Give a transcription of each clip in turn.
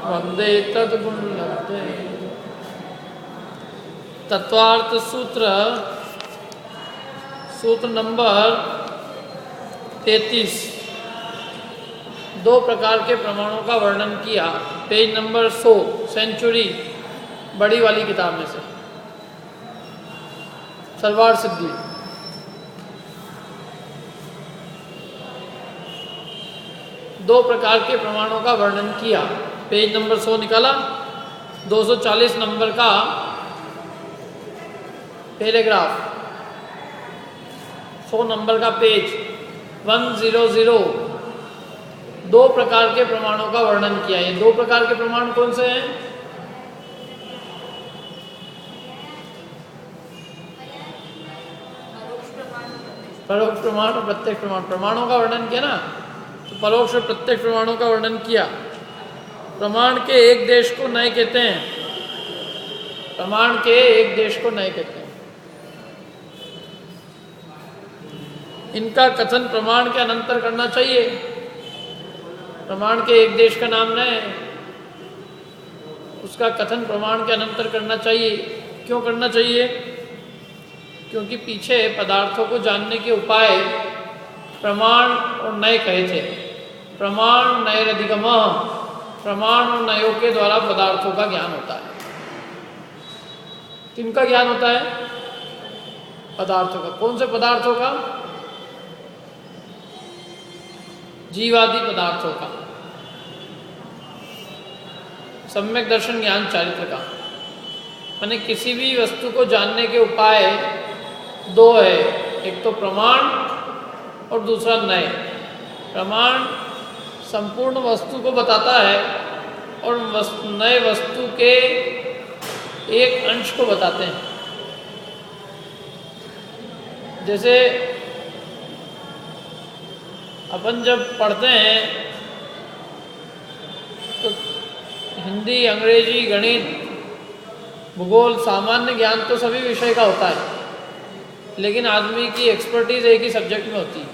वंदे तद्गुणलब्धे। तत्वार्थ सूत्र, सूत्र नंबर 33। दो प्रकार के प्रमाणों का वर्णन किया। पेज नंबर 100, सेंचुरी बड़ी वाली किताब में से, सरवार सिद्धि। दो प्रकार के प्रमाणों का वर्णन किया। पेज नंबर 100 निकाला, 240 नंबर का पैराग्राफ, 100 नंबर का पेज, 100। दो प्रकार के प्रमाणों का वर्णन किया। ये दो प्रकार के प्रमाण कौन से हैं? परोक्ष प्रमाण और प्रत्यक्ष प्रमाण। प्रमाणों का वर्णन किया ना, तो परोक्ष और प्रत्यक्ष प्रमाणों का वर्णन किया। प्रमाण के एक देश को नय कहते हैं। प्रमाण के एक देश को नय कहते हैं। इनका कथन प्रमाण के अनंतर करना चाहिए। प्रमाण के एक देश का नाम नय, उसका कथन प्रमाण के अनंतर करना चाहिए। क्यों करना चाहिए? क्योंकि पीछे पदार्थों को जानने के उपाय प्रमाण और नय कहे थे। प्रमाण नयरधिगम, प्रमाण और नयों के द्वारा पदार्थों का ज्ञान होता है। किनका ज्ञान होता है? पदार्थों का। कौन से पदार्थों का? जीवादि पदार्थों का। सम्यक दर्शन ज्ञान चारित्र का। माने किसी भी वस्तु को जानने के उपाय दो है, एक तो प्रमाण और दूसरा नय। प्रमाण संपूर्ण वस्तु को बताता है और नए वस्तु के एक अंश को बताते हैं। जैसे अपन जब पढ़ते हैं तो हिंदी, अंग्रेजी, गणित, भूगोल, सामान्य ज्ञान तो सभी विषय का होता है, लेकिन आदमी की एक्सपर्टीज एक ही सब्जेक्ट में होती है।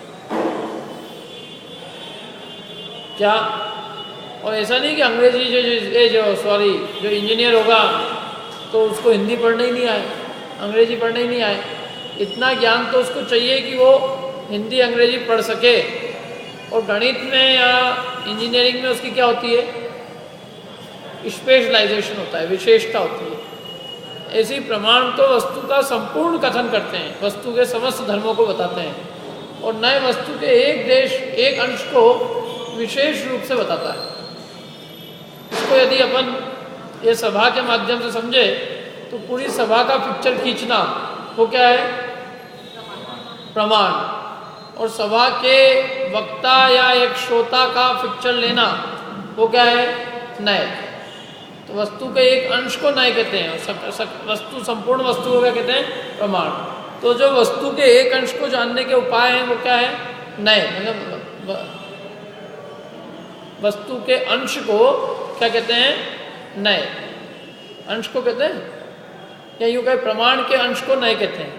क्या? और ऐसा नहीं कि अंग्रेजी जो इंजीनियर होगा तो उसको हिंदी पढ़ने ही नहीं आए, अंग्रेजी पढ़ने ही नहीं आए। इतना ज्ञान तो उसको चाहिए कि वो हिंदी अंग्रेजी पढ़ सके। और गणित में या इंजीनियरिंग में उसकी क्या होती है? स्पेशलाइजेशन होता है, विशेषता होती है। ऐसी प्रमाण तो वस्तु का संपूर्ण कथन करते हैं, वस्तु के समस्त धर्मों को बताते हैं, और नए वस्तु के एक देश, एक अंश को विशेष रूप से बताता है। इसको यदि अपन ये सभा के माध्यम से समझे तो पूरी सभा का पिक्चर खींचना वो क्या है? प्रमाण। और सभा के वक्ता या एक श्रोता का पिक्चर लेना वो क्या है? नय। तो वस्तु के एक अंश को नय कहते हैं, वस्तु संपूर्ण वस्तु को क्या कहते हैं? प्रमाण। तो जो वस्तु के एक अंश को जानने के उपाय हैं वो क्या है? नय। मतलब वस्तु के अंश को क्या कहते हैं? नय। अंश को कहते हैं, या यूँ कहे प्रमाण के अंश को नय कहते हैं।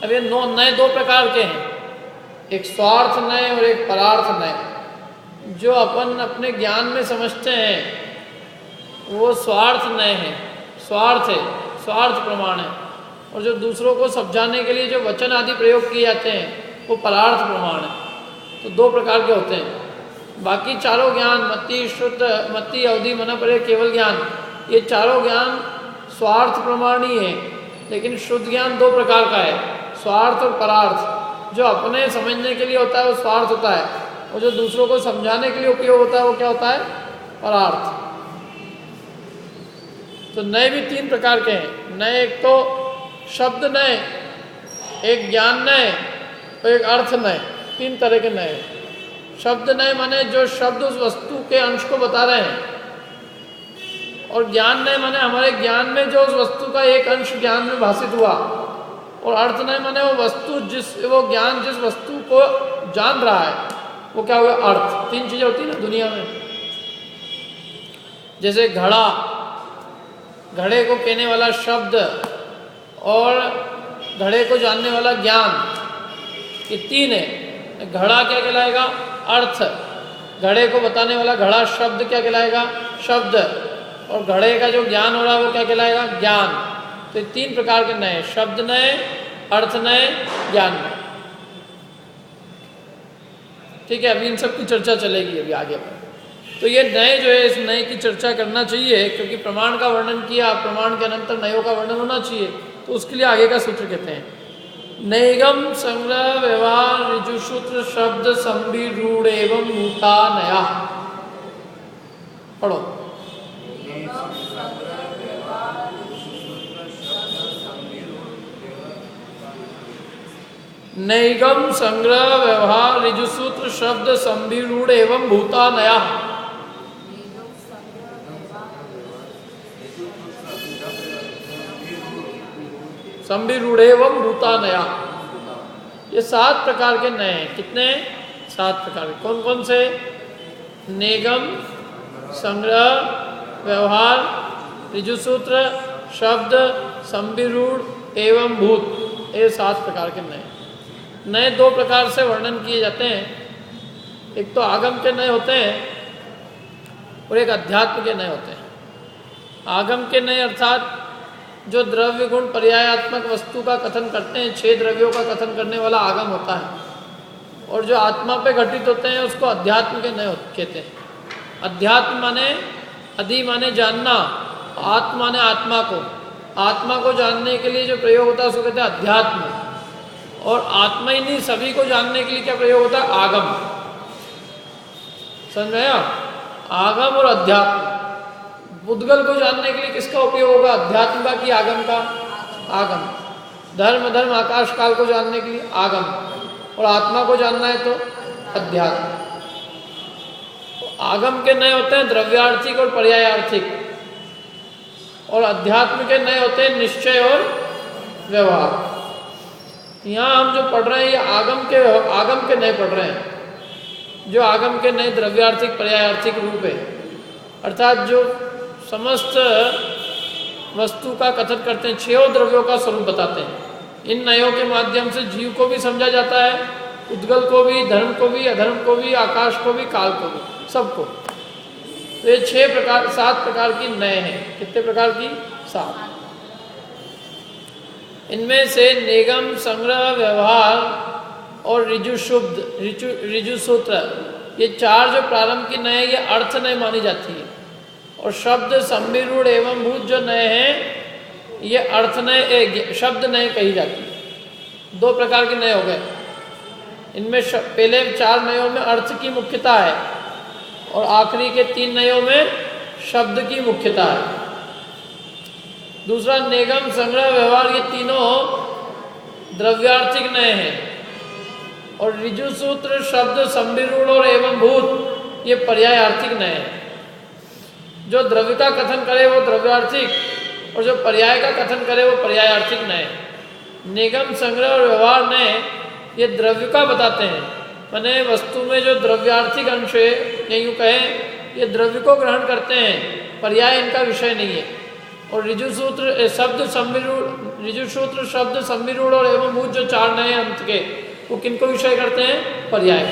अब ये नय दो प्रकार के हैं, एक स्वार्थ नय और एक परार्थ नय। जो अपन अपने ज्ञान में समझते हैं वो स्वार्थ नय है, स्वार्थ है, स्वार्थ प्रमाण है। और जो दूसरों को समझाने के लिए जो वचन आदि प्रयोग किए जाते हैं वो परार्थ प्रमाण है। तो दो प्रकार के होते हैं। बाकी चारों ज्ञान, मति, शुद्ध, मति, अवधि, मन, परे, केवल ज्ञान, ये चारों ज्ञान स्वार्थ प्रमाण ही है। लेकिन शुद्ध ज्ञान दो प्रकार का है, स्वार्थ और परार्थ। जो अपने समझने के लिए होता है वो स्वार्थ होता है, और जो दूसरों को समझाने के लिए उपयोग होता है वो क्या होता है? परार्थ। तो नय भी तीन प्रकार के हैं। नय एक तो शब्द नय, एक ज्ञान नय और एक अर्थ नय। तीन तरह के नय। शब्द नय माने जो शब्द उस वस्तु के अंश को बता रहे हैं, और ज्ञान नय माने हमारे ज्ञान में जो उस वस्तु का एक अंश ज्ञान में भाषित हुआ, और अर्थ नय माने वो वस्तु वो ज्ञान जिस वस्तु को जान रहा है वो क्या हुआ? अर्थ। तीन चीजें होती है ना दुनिया में। जैसे घड़ा, घड़े को कहने वाला शब्द और घड़े को जानने वाला ज्ञान, ये तीन है। घड़ा क्या कहलाएगा? अर्थ। घड़े को बताने वाला घड़ा शब्द क्या कहलाएगा? शब्द। और घड़े का जो ज्ञान हो रहा है वो क्या कहलाएगा? ज्ञान। तो ये 3 प्रकार के नए, शब्द नए, अर्थ नए, ज्ञान नए। ठीक है, अभी इन सब की चर्चा चलेगी अभी आगे पर। तो ये नए जो है, इस नए की चर्चा करना चाहिए, क्योंकि प्रमाण का वर्णन किया, प्रमाण के अनंतर नयों का वर्णन होना चाहिए। तो उसके लिए आगे का सूत्र कहते हैं नैगम संग्रह व्यवहार ऋजुसूत्र शब्द संविरूढ़ एवं मूता नया। पढ़ो। नैगम संग्रह व्यवहार ऋजुसूत्र शब्द संविरूढ़ एवं भूता नया। संविरूढ़ एवं भूता नया, ये 7 प्रकार के नए हैं। कितने? 7 प्रकार के। कौन कौन से? नेगम, संग्रह, व्यवहार, ऋजुसूत्र, शब्द, संविरूढ़ एवं भूत, ये 7 प्रकार के नए। नए 2 प्रकार से वर्णन किए जाते हैं। एक तो आगम के नए होते हैं और एक अध्यात्म के नए होते हैं। आगम के नए अर्थात जो द्रव्य गुण पर्यायात्मक वस्तु का कथन करते हैं, 6 द्रव्यों का कथन करने वाला आगम होता है। और जो आत्मा पे घटित होते हैं उसको अध्यात्म के नए कहते हैं। अध्यात्म माने अधि माने जानना, आत्मा माने आत्मा को। आत्मा को जानने के लिए जो प्रयोग होता है उसको कहते हैं अध्यात्म। और आत्मा ही नहीं, सभी को जानने के लिए क्या प्रयोग होता है? आगम। समझ में आया? आगम और अध्यात्म। बुद्धगल को जानने के लिए किसका उपयोग होगा? अध्यात्म का कि आगम का? आगम। धर्म धर्म आकाश काल को जानने के लिए आगम, और आत्मा को जानना है तो अध्यात्म। आगम के नए होते हैं द्रव्यार्थिक और पर्यायार्थिक, और अध्यात्म के नए होते हैं निश्चय और व्यवहार। यहाँ हम जो पढ़ रहे हैं ये आगम के नए पढ़ रहे हैं, जो आगम के नए द्रव्यार्थिक पर्यायार्थिक रूप है। अर्थात जो समस्त वस्तु का कथन करते हैं, 6 द्रव्यों का स्वरूप बताते हैं। इन नयों के माध्यम से जीव को भी समझा जाता है, उद्गल को भी, धर्म को भी, अधर्म को भी, आकाश को भी, काल को भी, सबको। तो ये 7 प्रकार की नए हैं। कितने प्रकार की? 7। इनमें से नेगम, संग्रह, व्यवहार और ऋजुसूत्र, ये 4 जो प्रारंभ की नए, ये अर्थ नए मानी जाती है। और शब्द, संविरूढ़ एवं भूत जो नए हैं, ये अर्थ नए, शब्द नए कही जाती है। 2 प्रकार के नए हो गए। इनमें पहले 4 नयों में अर्थ की मुख्यता है, और आखिरी के 3 नयों में शब्द की मुख्यता है। दूसरा नेगम, संग्रह, व्यवहार, ये तीनों द्रव्यार्थिक नए हैं। और ऋजुसूत्र, शब्द, संविरूढ़ और एवं भूत, ये पर्यायार्थिक नए हैं। जो द्रव्य का कथन करे वो द्रव्यार्थिक, और जो पर्याय का कथन करे वो पर्यायार्थिक नए। निगम, संग्रह और व्यवहार नए, ये द्रव्य का बताते हैं, माने वस्तु में जो द्रव्यार्थिक अंश है, या यूँ कहें ये द्रव्य को ग्रहण करते हैं, पर्याय इनका विषय नहीं है। और ऋजुसूत्र, शब्द, संविरूढ़ और एवं भूत जो 4 नए अंत के, वो किनको विषय करते हैं? पर्याय।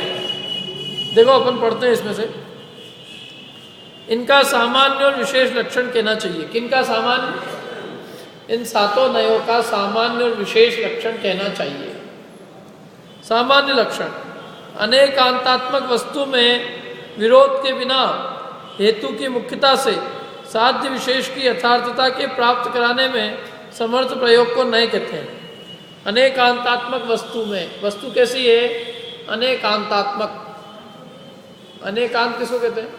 देखो अपन पढ़ते हैं इसमें से। इनका सामान्य और विशेष लक्षण कहना चाहिए। किनका सामान्य? इन 7 नयों का सामान्य और विशेष लक्षण कहना चाहिए। सामान्य लक्षण: अनेकांतात्मक वस्तु में विरोध के बिना हेतु की मुख्यता से साध्य विशेष की यथार्थता के प्राप्त कराने में समर्थ प्रयोग को नए कहते हैं। अनेकांतात्मक वस्तु में, वस्तु कैसी है? अनेकांतात्मक। अनेकांत किसको कहते हैं?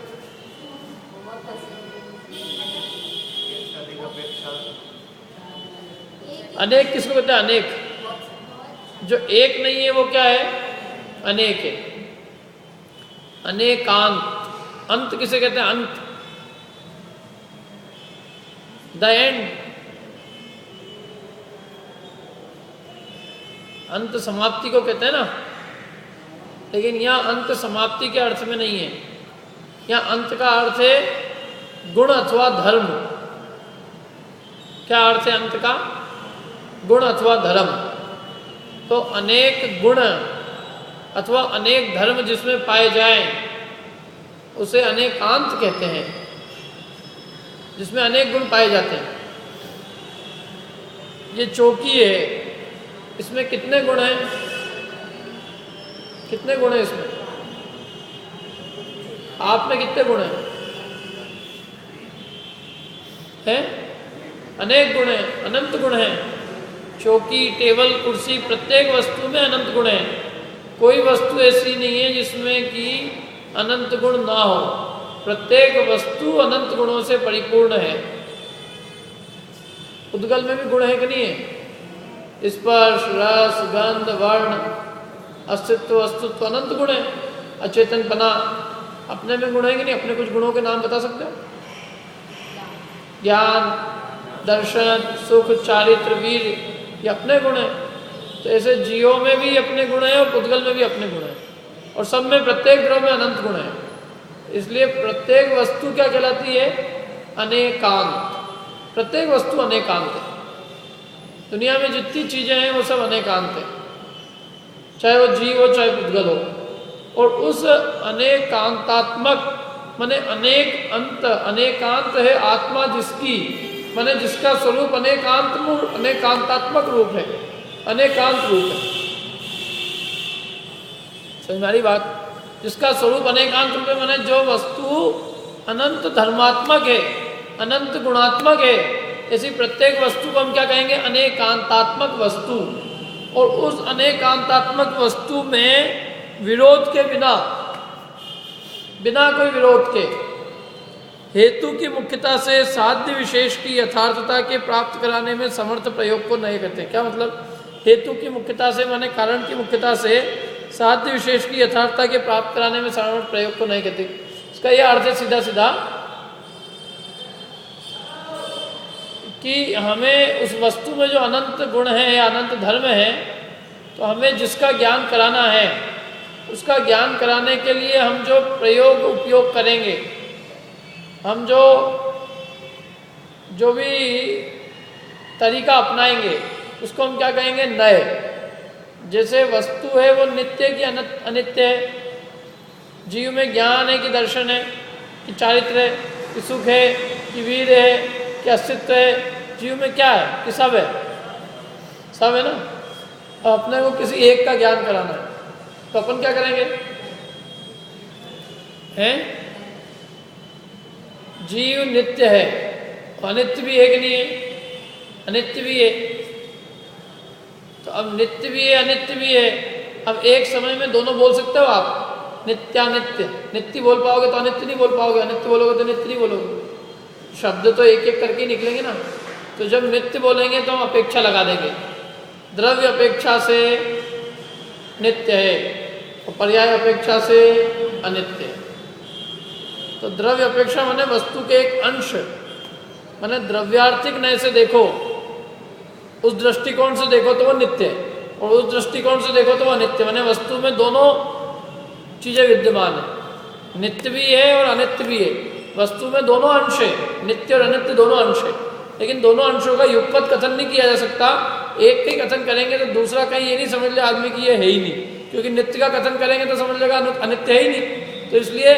अनेक किसको कहते हैं? अनेक। जो एक नहीं है वो क्या है? अनेक है। अनेकांत। अंत किसे कहते हैं? अंत, द एंड। अंत समाप्ति को कहते हैं ना, लेकिन यहाँ अंत समाप्ति के अर्थ में नहीं है। यहाँ अंत का अर्थ है गुण अथवा धर्म। क्या अर्थ है अंत का? गुण अथवा धर्म। तो अनेक गुण अथवा अनेक धर्म जिसमें पाए जाएं, उसे अनेकांत कहते हैं, जिसमें अनेक गुण पाए जाते हैं। ये चौकी है, इसमें कितने गुण हैं? कितने गुण हैं इसमें? आप में कितने गुण हैं? हैं? अनेक गुण हैं, अनंत गुण हैं। चौकी, टेबल, कुर्सी, प्रत्येक वस्तु में अनंत गुण हैं। कोई वस्तु ऐसी नहीं है जिसमें कि अनंत गुण ना हो। प्रत्येक वस्तु अनंत गुणों से परिपूर्ण है। उद्गल में भी गुण है कि नहीं है? स्पर्श, रस, गंध, वर्ण, अस्तित्व, अस्तित्व अनंत गुण है। अचेतनपना अपने में गुण है कि नहीं? अपने कुछ गुणों के नाम बता सकते हो? ज्ञान, दर्शन, सुख, चारित्र, वीर, ये अपने गुण हैं। तो ऐसे जीवों में भी अपने गुण हैं और पुद्गल में भी अपने गुण हैं, और सब में, प्रत्येक द्रव्य में अनंत गुण है। इसलिए प्रत्येक वस्तु क्या कहलाती है? अनेकांत। प्रत्येक वस्तु अनेकांत है। दुनिया में जितनी चीजें हैं वो सब अनेकांत है, चाहे वो जीव हो चाहे पुद्गल हो। और उस अनेकांतात्मक माने अनेक अंत, अनेकांत है आत्मा जिसकी, माने जिसका स्वरूप अनेकांतात्मक रूप है, अनेकांत रूप है। समझ में आ रही बात? जिसका स्वरूप अनेकांत रूप है, माने जो वस्तु अनंत धर्मात्मक है, अनंत गुणात्मक है, ऐसी प्रत्येक वस्तु को हम क्या कहेंगे? अनेकांतात्मक वस्तु। और उस अनेकांतात्मक वस्तु में विरोध के बिना, बिना कोई विरोध के, हेतु की मुख्यता से साध्य विशेष की यथार्थता के प्राप्त कराने में समर्थ प्रयोग को नहीं करते। क्या मतलब? हेतु की मुख्यता से माने कारण की मुख्यता से साध्य विशेष की यथार्थता के प्राप्त कराने में समर्थ प्रयोग को नहीं करते। इसका यह अर्थ है सीधा सीधा कि हमें उस वस्तु में जो अनंत गुण है या अनंत धर्म है, तो हमें जिसका ज्ञान कराना है, उसका ज्ञान कराने के लिए हम जो प्रयोग उपयोग करेंगे, हम जो भी तरीका अपनाएंगे, उसको हम क्या कहेंगे? नए। जैसे वस्तु है वो नित्य की अनित्य है, जीव में ज्ञान है कि दर्शन है कि चारित्र है कि सुख है कि वीर है कि अस्तित्व है, जीव में क्या है कि सब है, सब है ना। अपने को किसी एक का ज्ञान कराना है, तो अपन क्या करेंगे? हैं? जीव नित्य है, अनित्य भी है कि नहीं है? अनित्य भी है। तो अब नित्य भी है अनित्य भी है, अब एक समय में दोनों बोल सकते हो आप? नित्यानित्य, नित्य बोल पाओगे तो अनित्य नहीं बोल पाओगे, अनित्य बोलोगे तो नित्य नहीं बोलोगे। शब्द तो एक एक करके निकलेंगे ना। तो जब नित्य बोलेंगे तो हम अपेक्षा लगा देंगे, द्रव्य अपेक्षा से नित्य है और पर्याय अपेक्षा से अनित्य है। तो द्रव्य अपेक्षा माने वस्तु के एक अंश, माने द्रव्यार्थिक नय से देखो, उस दृष्टिकोण से देखो तो वो नित्य है, और उस दृष्टिकोण से देखो तो वो अनित्य। माने वस्तु में दोनों चीजें विद्यमान है, नित्य भी है और अनित्य भी है। वस्तु में दोनों अंश है, नित्य और अनित्य दोनों अंश है, लेकिन दोनों अंशों का युगपत कथन नहीं किया जा सकता। एक का ही कथन करेंगे तो दूसरा कहीं ये नहीं समझ ले आदमी की ये है ही नहीं, क्योंकि नित्य का कथन करेंगे तो समझ लेगा अनित्य है ही नहीं। तो इसलिए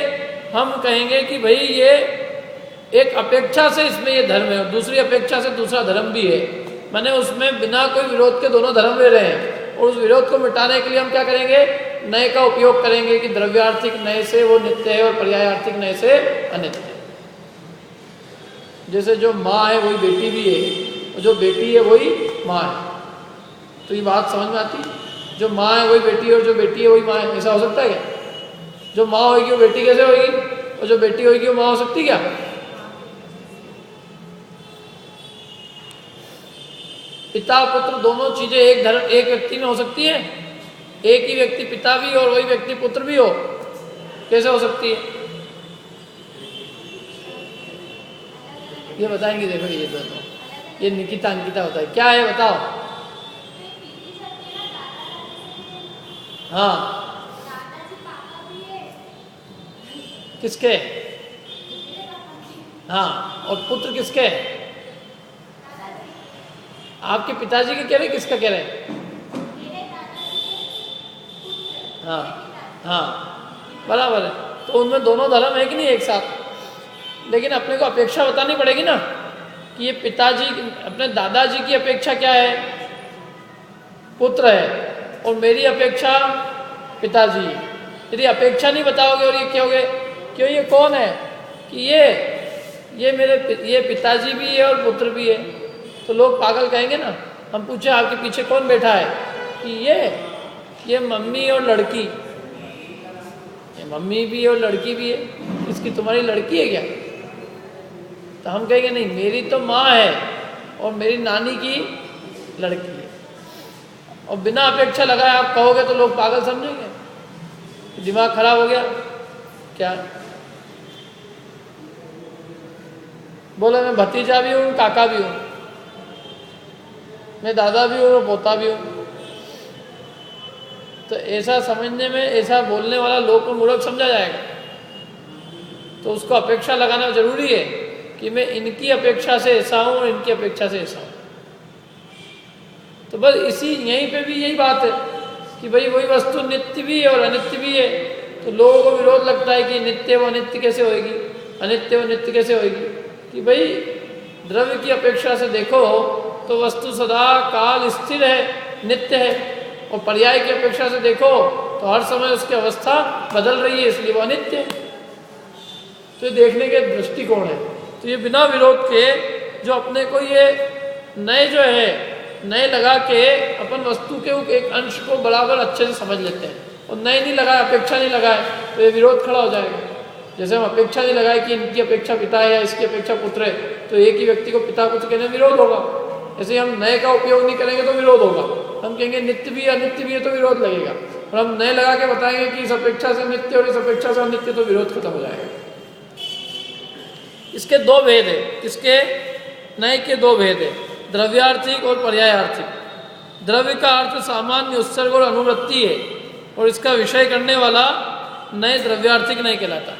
हम कहेंगे कि भाई ये एक अपेक्षा से इसमें ये धर्म है और दूसरी अपेक्षा से दूसरा धर्म भी है, माने उसमें बिना कोई विरोध के दोनों धर्म ले रहे हैं। और उस विरोध को मिटाने के लिए हम क्या करेंगे? नए का उपयोग करेंगे कि द्रव्यार्थिक नए से वो नित्य है और पर्यायार्थिक नए से अनित्य है। जैसे जो माँ है वही बेटी भी है, और जो बेटी है वही माँ है। तो ये बात समझ में आती है? जो माँ है वही बेटी है और जो बेटी है वही माँ है, ऐसा हो सकता है क्या? जो माँ होगी वो बेटी कैसे होगी, और जो बेटी होगी वो माँ हो सकती क्या? पिता पुत्र दोनों चीजें एक व्यक्ति में हो सकती है? एक ही व्यक्ति पिता भी और वही व्यक्ति पुत्र भी हो, कैसे हो सकती है? ये बताएंगे। देखो ये दोनों, ये निकिता अंकिता होता है, क्या है बताओ? हाँ, किसके? हाँ, और पुत्र किसके? आपके पिताजी के कह रहे, किसका कह रहे? हाँ हाँ, बराबर है। तो उनमें दोनों धर्म है कि नहीं एक साथ? लेकिन अपने को अपेक्षा बतानी पड़ेगी ना कि ये पिताजी, अपने दादाजी की अपेक्षा क्या है? पुत्र है, और मेरी अपेक्षा पिताजी। यदि अपेक्षा नहीं बताओगे और ये कहोगे क्यों ये कौन है, कि ये पिताजी भी है और पुत्र भी है, तो लोग पागल कहेंगे ना। हम पूछे आपके पीछे कौन बैठा है, कि ये मम्मी और लड़की, ये मम्मी भी है और लड़की भी है, इसकी तुम्हारी लड़की है क्या? तो हम कहेंगे नहीं, मेरी तो माँ है और मेरी नानी की लड़की है। और बिना अपेक्षा लगाए आप कहोगे तो लोग पागल समझेंगे, दिमाग खराब हो गया क्या? बोले मैं भतीजा भी हूँ, काका भी हूँ, मैं दादा भी हूँ और पोता भी हूँ। तो ऐसा समझने में, ऐसा बोलने वाला लोग को मूर्ख समझा जाएगा। तो उसको अपेक्षा लगाना जरूरी है कि मैं इनकी अपेक्षा से ऐसा हूँ और इनकी अपेक्षा से ऐसा हूँ। तो बस यहीं पे भी यही बात है कि भाई वही वस्तु नित्य भी है और अनित्य भी है। तो लोगों को विरोध लगता है कि नित्य व अनित्य कैसे होएगी, अनित्य व नित्य कैसे होएगी? कि भाई द्रव्य की अपेक्षा से देखो तो वस्तु सदा काल स्थिर है, नित्य है, और पर्याय की अपेक्षा से देखो तो हर समय उसकी अवस्था बदल रही है, इसलिए वह नित्य है। तो ये देखने के दृष्टिकोण है। तो ये बिना विरोध के जो अपने को ये नए लगा के अपन वस्तु के एक अंश को बराबर अच्छे से समझ लेते हैं, और नए नहीं लगाए, अपेक्षा नहीं लगाए, तो ये विरोध खड़ा हो जाएगा। जैसे हम अपेक्षा नहीं लगाए कि इनकी अपेक्षा पिता है या इसकी अपेक्षा पुत्र है, तो एक ही व्यक्ति को पिता पुत्र कहने में विरोध होगा। ऐसे हम नए का उपयोग नहीं करेंगे तो विरोध होगा। हम कहेंगे नित्य भी अनित्य भी है तो विरोध लगेगा, और हम नए लगा के बताएंगे कि इस अपेक्षा से नित्य और इस अपेक्षा से अनित्य, तो विरोध खत्म हो जाएगा। इसके दो भेद है, इसके नए के दो भेद है, द्रव्यार्थिक और पर्यायार्थिक। द्रव्य का अर्थ सामान्य उत्सर्ग और अनुवृत्ति है, और इसका विषय करने वाला नए द्रव्यार्थिक नहीं कहलाता।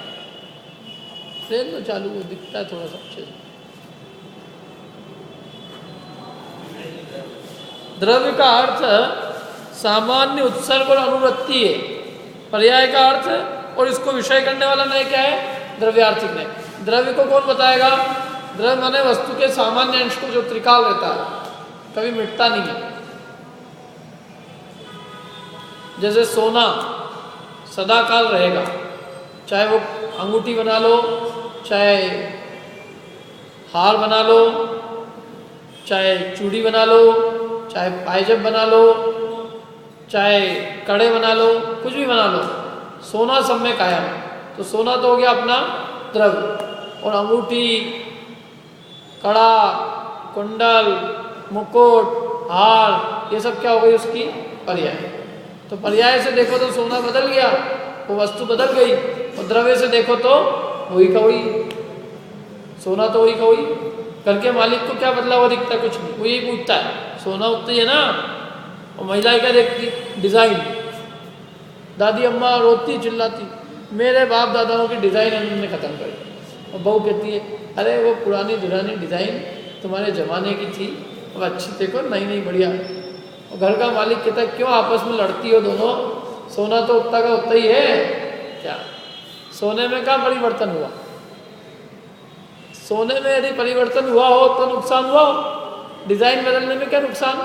तो चालू वो दिखता है थोड़ा सा अच्छे से। द्रव्य का अर्थ सामान्य उत्सर्ग और अनुवृत्ति है, पर्याय का अर्थ और इसको विषय करने वाला नए क्या है? द्रव्यार्थिक नए। द्रव्य को कौन बताएगा? द्रव्य माने वस्तु के सामान्य अंश को जो त्रिकाल रहता है, कभी मिटता नहीं है। जैसे सोना सदा काल रहेगा, चाहे वो अंगूठी बना लो, चाहे हार बना लो, चाहे चूड़ी बना लो, चाहे पायजब बना लो, चाहे कड़े बना लो, कुछ भी बना लो, सोना सब में कायम है। तो सोना तो हो गया अपना द्रव्य, और अंगूठी, कड़ा, कुंडल, मुकुट, हार, ये सब क्या हो गई? उसकी पर्याय। तो पर्याय से देखो तो सोना बदल गया, वो वस्तु बदल गई, और द्रव्य से देखो तो वही का वही, सोना तो वही का वही। घर के मालिक को क्या बदला हुआ दिखता? कुछ नहीं, वो यही पूछता है सोना उतना ही है ना। और महिला क्या देखती? डिज़ाइन। दादी अम्मा रोती चिल्लाती, मेरे बाप दादाओं की डिज़ाइन उन्होंने ख़त्म कर दी। और बहू कहती है अरे वो पुरानी दुरानी डिज़ाइन तुम्हारे ज़माने की थी, अब अच्छी देखो नई नई बढ़िया। और घर का मालिक कहता है क्यों आपस में लड़ती हो दोनों? सोना तो उतना का उतना ही है क्या? सोने में क्या परिवर्तन हुआ? सोने में यदि परिवर्तन हुआ हो तो नुकसान हुआ हो, डिज़ाइन बदलने में क्या नुकसान?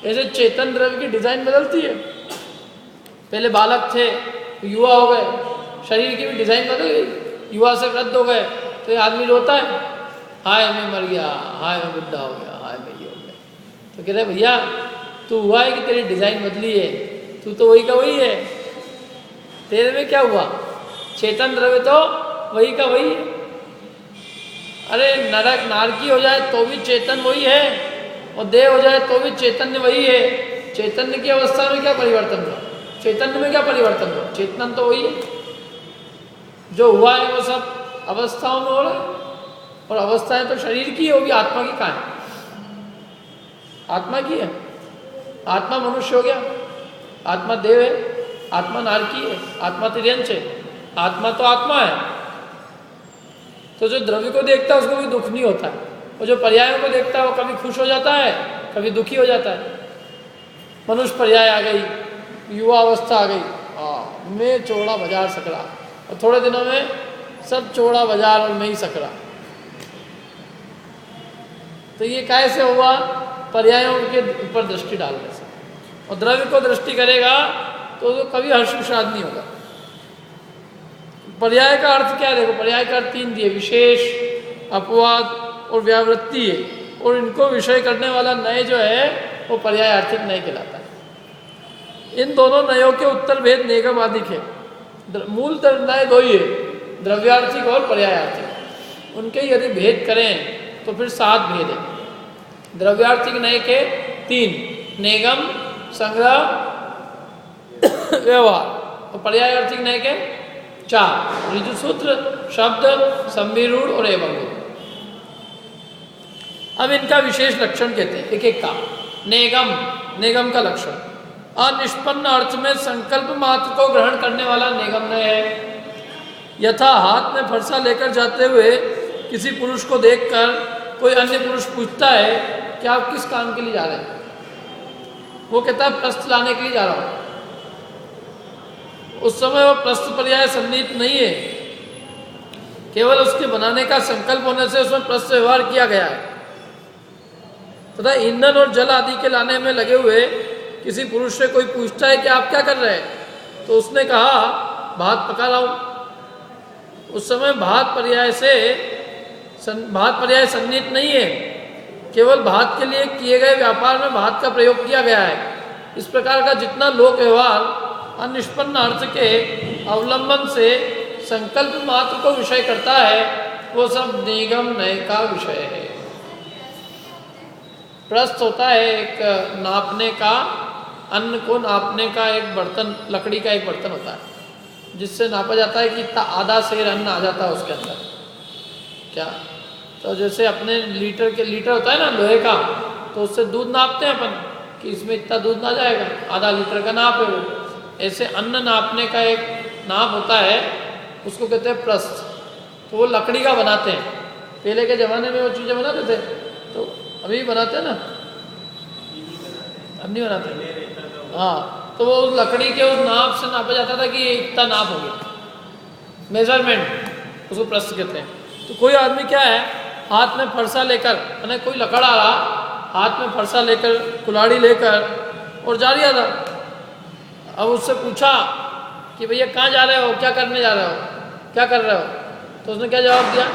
ऐसे चेतन द्रव्य की डिज़ाइन बदलती है। पहले बालक थे, युवा हो गए, शरीर की भी डिज़ाइन बदल गई, युवा से वृद्ध हो गए, तो ये आदमी रोता है, हाय मैं मर गया, हाय मैं बुढ़ा हो गया, हाय मैं ये हो गया। तो कह रहे भैया तू हुआ है कि तेरी डिज़ाइन बदली है? तू तो वही का वही है, तेरे में क्या हुआ? चेतन द्रव्य तो वही का वही है। अरे नरक नारकी हो जाए तो भी चेतन वही है, और देह हो जाए तो भी चैतन्य वही है। चैतन्य की अवस्था में क्या परिवर्तन हुआ? चैतन्य में क्या परिवर्तन हुआ? चेतन तो वही है। जो हुआ है वो सब अवस्थाओं में हो रहा है, और अवस्थाएं तो शरीर की है, वो भी आत्मा की कहाँ है? आत्मा की है। आत्मा मनुष्य हो गया, आत्मा देव है, आत्मा नारकी है, आत्मा तिर्यंश है, आत्मा तो आत्मा है। तो जो द्रव्य को देखता है उसको भी दुख नहीं होता है, और जो पर्यायों को देखता है वो कभी खुश हो जाता है, कभी दुखी हो जाता है। मनुष्य पर्याय आ गई, युवा अवस्था आ गई, मैं चौड़ा बाजार सकरा, और थोड़े दिनों में सब चौड़ा बाजार और मैं ही सकरा। तो ये कैसे हुआ? पर्यायों के ऊपर दृष्टि डालने से। और द्रव्य को दृष्टि करेगा तो कभी हर्ष विषाद नहीं होगा। पर्याय का अर्थ क्या है? देखो, पर्याय का अर्थ 3 दिए, विशेष, अपवाद और व्यावृत्ति है। और इनको विषय करने वाला नय जो है वो पर्याय आर्थिक नय कहलाता है। इन दोनों नयों के उत्तर भेद नेगमादिक है। मूल नय 2 ही है, द्रव्यार्थिक और पर्यायार्थिक। उनके यदि भेद करें तो फिर 7 भेद है। द्रव्यार्थिक नय के 3, नेगम, संग्रह, व्यवहार। और पर्यायार्थिक नय के 4, ऋजुसूत्र, शब्द, संविरूढ़ और एवं। अब इनका विशेष लक्षण कहते हैं एक एक का। नेगम, नेगम का लक्षण, अनिष्पन्न अर्थ में संकल्प मात्र को ग्रहण करने वाला नेगम नय है। यथा हाथ में फरसा लेकर जाते हुए किसी पुरुष को देखकर कोई अन्य पुरुष पूछता है कि आप किस काम के लिए जा रहे हैं? वो कहता है प्रस्थ लाने के लिए जा रहा हूँ। उस समय वो प्रस्थ पर्याय सन्निहित नहीं है, केवल उसके बनाने का संकल्प होने से उसमें प्रस्थ व्यवहार किया गया है। तथा ईंधन और जल आदि के लाने में लगे हुए किसी पुरुष से कोई पूछता है कि आप क्या कर रहे हैं, तो उसने कहा भात पका रहा हूँ। उस समय भात पर्याय सन्निहित नहीं है, केवल भात के लिए किए गए व्यापार में भात का प्रयोग किया गया है। इस प्रकार का जितना लोक व्यवहार अनिष्पन्न अर्थ के अवलंबन से संकल्प मात्र को विषय करता है वो सब निगम नय का विषय है। प्रस्थ होता है एक नापने का, अन्न को नापने का एक बर्तन, लकड़ी का एक बर्तन होता है जिससे नापा जाता है कि इतना आधा सेर अन्न आ जाता है उसके अंदर। क्या तो जैसे अपने लीटर होता है ना लोहे का, तो उससे दूध नापते हैं अपन कि इसमें इतना दूध ना जाएगा, आधा लीटर का नाप है वो। ऐसे अन्न नापने का एक नाप होता है, उसको कहते हैं प्रस्थ। तो वो लकड़ी का बनाते हैं। पहले के ज़माने में वो चीज़ें बनाते थे, तो अभी बनाते हैं ना, अब नहीं बनाते। हाँ, तो वो उस लकड़ी के उस नाप से नापा जाता था कि ये इतना नाप हो गया, मेजरमेंट, उसको प्रस्थ कहते हैं। तो कोई आदमी क्या है, हाथ में फरसा लेकर, मैंने कोई लकड़ आ रहा, हाथ में फरसा लेकर, कुल्हाड़ी लेकर और जा रहा था। अब उससे पूछा कि भैया कहाँ जा रहे हो, क्या करने जा रहे हो, क्या कर रहे हो? तो उसने क्या जवाब दिया?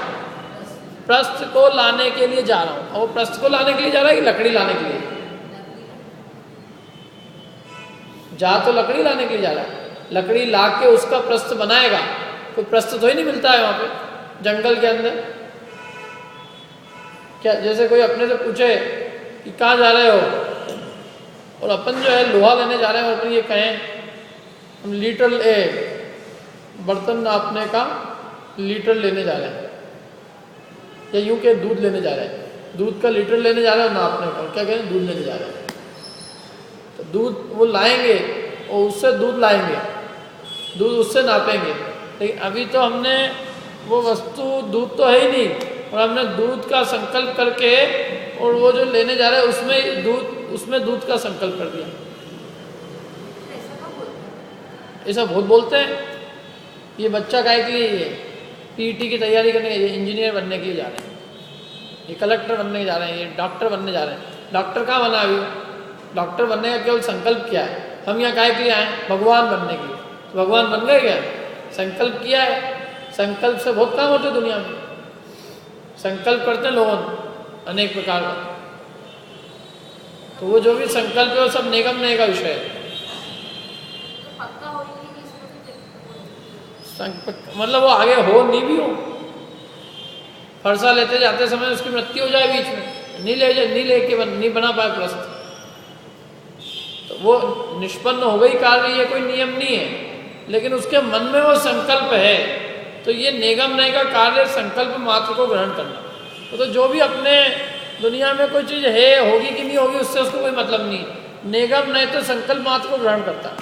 प्रस्थ को लाने के लिए जा रहा हूँ। और वो प्रस्थ को लाने के लिए जा रहा है कि लकड़ी लाने के लिए? जा तो लकड़ी लाने के लिए जा रहा है। लकड़ी ला के उसका प्रस्थ बनाएगा। कोई प्रस्थ तो ही नहीं मिलता है वहाँ पे जंगल के अंदर। क्या जैसे कोई अपने से पूछे कि कहाँ जा रहे हो, और अपन जो है लोहा लेने जा रहे हैं, और अपन ये कहें हम लीटर बर्तन नापने का लीटर लेने जा रहे हैं, या यूँ के दूध लेने जा रहे हैं, दूध का लीटर लेने जा रहे हैं और नापने का, क्या कहें दूध लेने जा रहे हैं। तो दूध वो लाएंगे और उससे दूध लाएंगे, दूध उससे नापेंगे। लेकिन अभी तो हमने वो वस्तु दूध तो है ही नहीं, और हमने दूध का संकल्प करके और वो जो लेने जा रहे हैं उसमें दूध का संकल्प कर दिया। ऐसा बहुत बोलते हैं। ये बच्चा काहे के लिए, ये पीटी की तैयारी करने, ये इंजीनियर बनने के लिए जा रहे हैं, ये कलेक्टर बनने के जा रहे हैं, ये डॉक्टर बनने जा रहे हैं। डॉक्टर कहाँ बना अभी? डॉक्टर बनने का केवल संकल्प किया है। हम यहाँ काहे के लिए आए? भगवान बनने के लिए। तो भगवान बन गए क्या? संकल्प किया है। संकल्प से बहुत काम होते दुनिया में। संकल्प करते हैं लोग अनेक प्रकार का, तो वो जो भी संकल्प है वो सब निगम नय का विषय है। मतलब वो आगे हो नहीं भी हो, फरसा लेते जाते समय उसकी मृत्यु हो जाए बीच में, नहीं बना पाए प्रस्थ, तो वो निष्पन्न हो गई कार्य, ये कोई नियम नहीं है। लेकिन उसके मन में वो संकल्प है, तो ये निगम नय का कार्य संकल्प मात्र को ग्रहण करना। तो जो भी अपने दुनिया में कोई चीज़ है, होगी कि नहीं होगी, उससे उसको कोई मतलब नहीं। निगम नय तो संकल्प मात्र को ग्रहण करता है।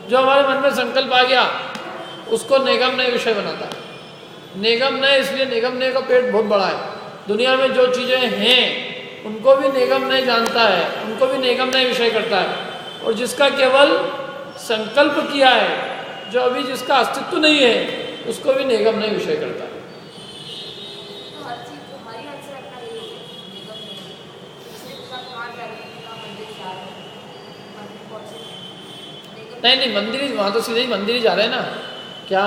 जो हमारे मन में संकल्प आ गया उसको निगम नय विषय बनाता है। निगम नय, इसलिए निगम नय का पेट बहुत बड़ा है। दुनिया में जो चीज़ें हैं उनको भी निगम नय जानता है, उनको भी निगम नय विषय करता है। और जिसका केवल संकल्प किया है जो अभी जिसका अस्तित्व नहीं है उसको भी निगम नहीं विषय करता है। नहीं, मंदिर ही, वहाँ तो सीधे ही मंदिर ही जा रहे हैं ना। क्या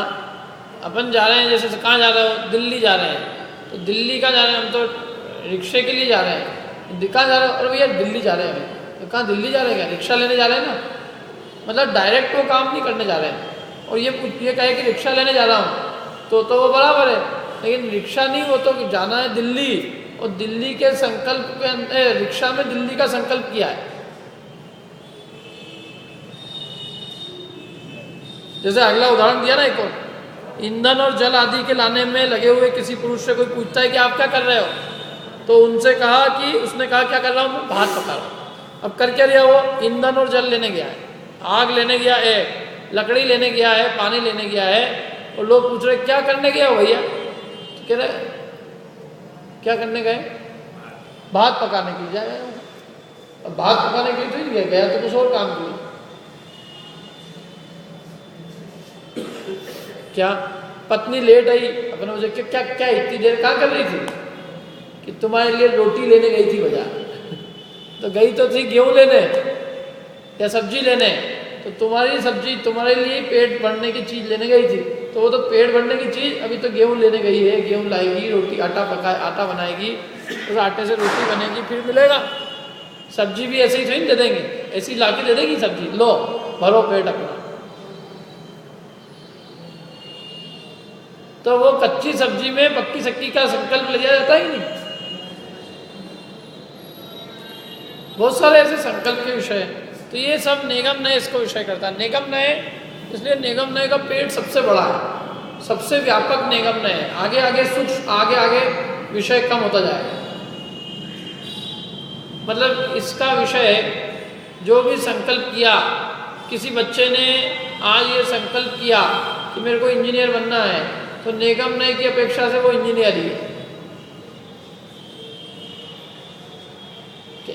अपन जा रहे हैं, जैसे कहाँ जा रहे हो, दिल्ली जा रहे हैं, तो दिल्ली का जा रहे हैं हम, तो रिक्शे के लिए जा रहे हैं। कहाँ जा रहे हो? अरे भैया दिल्ली जा रहे हैं। तो कहाँ दिल्ली जा रहे हैं? क्या रिक्शा लेने जा रहे हैं ना, मतलब डायरेक्ट वो काम नहीं करने जा रहे हैं। और ये कहे कि रिक्शा लेने जा रहा हूँ तो वो बराबर है, लेकिन रिक्शा नहीं, वो तो जाना है दिल्ली, और दिल्ली के संकल्प के अंदर रिक्शा में दिल्ली का संकल्प किया है। जैसे अगला उदाहरण दिया ना एक और, ईंधन और जल आदि के लाने में लगे हुए किसी पुरुष से कोई पूछता है कि आप क्या कर रहे हो, तो उसने कहा क्या कर रहा हूँ मैं, भात पका रहा हूँ। अब कर क्या लिया वो? ईंधन और जल लेने गया है, आग लेने गया है, लकड़ी लेने गया है, पानी लेने गया है। और लोग पूछ रहे क्या करने गया हो भैया? तो कह रहे क्या करने गए? भात पकाने के लिए जाए। अब भात पकाने के लिए तो नहीं गया, तो कुछ और काम किया। क्या पत्नी लेट आई, अपने मुझे क्या इतनी देर कहाँ कर रही थी? कि तुम्हारे लिए रोटी लेने गई थी बाजार। तो गई तो थी गेहूं लेने या सब्जी लेने, तो तुम्हारी सब्जी तुम्हारे लिए पेट भरने की चीज़ लेने गई थी, तो वो तो पेट भरने की चीज़ अभी तो गेहूं लेने गई है, गेहूं लाएगी, रोटी आटा बनाएगी, उस आटे से रोटी बनेगी, फिर मिलेगा। सब्जी भी ऐसे ही थोड़ी दे देंगे, ऐसी ला के दे देगी सब्जी, लो भरो पेट अपना। तो वो कच्ची सब्जी में पक्की सब्जी का संकल्प ले जाया जाता ही नहीं। बहुत सारे ऐसे संकल्प के विषय हैं। तो ये सब निगम नय इसको विषय करता है। निगम नय, इसलिए निगम नय का पेट सबसे बड़ा है, सबसे व्यापक निगम नय है। आगे आगे सूक्ष्म, आगे आगे विषय कम होता जाएगा। मतलब इसका विषय जो भी संकल्प किया, किसी बच्चे ने आज ये संकल्प किया कि मेरे को इंजीनियर बनना है, तो निगम नय की अपेक्षा से वो इंजीनियर ही है।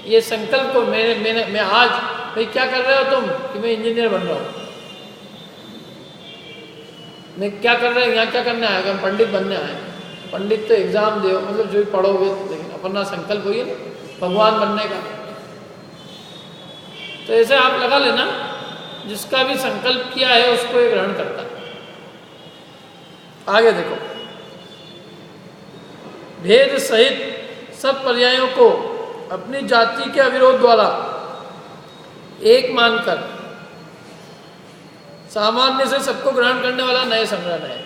ये संकल्प को मैं आज, भाई क्या कर रहे हो तुम? कि मैं इंजीनियर बन रहा हूँ। मैं क्या कर रहे हैं? यहाँ क्या करने आएगा? हम पंडित बनने आए। पंडित तो एग्जाम दो, मतलब जो भी पढ़ोगे, लेकिन अपना संकल्प होइए ना भगवान बनने का। तो ऐसे आप लगा लेना, जिसका भी संकल्प किया है उसको ये ग्रहण करता है। आगे देखो, भेद सहित सब पर्यायों को अपनी जाति के अविरोध द्वारा एक मानकर सामान्य से सबको ग्रहण करने वाला नए संग्रह है।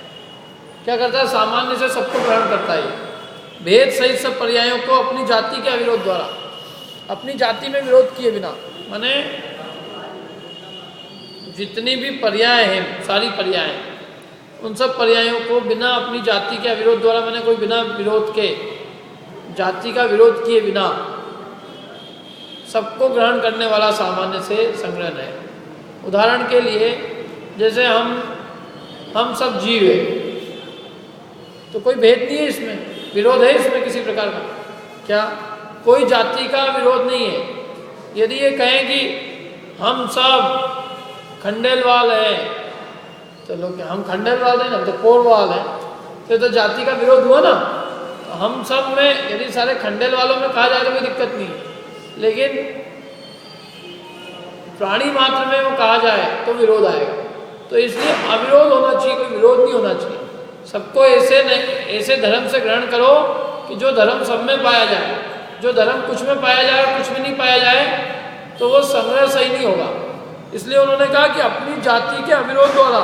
क्या करता है? सामान्य से सबको ग्रहण करता है। भेद सहित सब पर्यायों को अपनी जाति के अविरोध द्वारा, अपनी जाति में विरोध किए बिना, माने जितनी भी पर्याय हैं, सारी पर्याय, उन सब पर्यायों को बिना अपनी जाति के अविरोध द्वारा, माने कोई बिना विरोध के, जाति का विरोध किए बिना सबको ग्रहण करने वाला सामान्य से संग्रह है। उदाहरण के लिए, जैसे हम सब जीव है, तो कोई भेद नहीं है इसमें, विरोध है इसमें किसी प्रकार का? क्या कोई जाति का विरोध नहीं है। यदि ये कहें कि हम सब खंडेलवाल हैं, तो लोग हम खंडेलवाल हैं, हम तो कोरवाल हैं, तो जाति का विरोध हुआ ना। तो हम सब में यदि सारे खंडेलवालों में कहा जाए तो कोई दिक्कत नहीं है, लेकिन प्राणी मात्र में वो कहा जाए तो विरोध आएगा। तो इसलिए अविरोध होना चाहिए, कोई विरोध नहीं होना चाहिए। सबको ऐसे धर्म से ग्रहण करो कि जो धर्म सब में पाया जाए। जो धर्म कुछ में पाया जाए और कुछ में नहीं पाया जाए तो वो संग्रह सही नहीं होगा। इसलिए उन्होंने कहा कि अपनी जाति के अविरोध द्वारा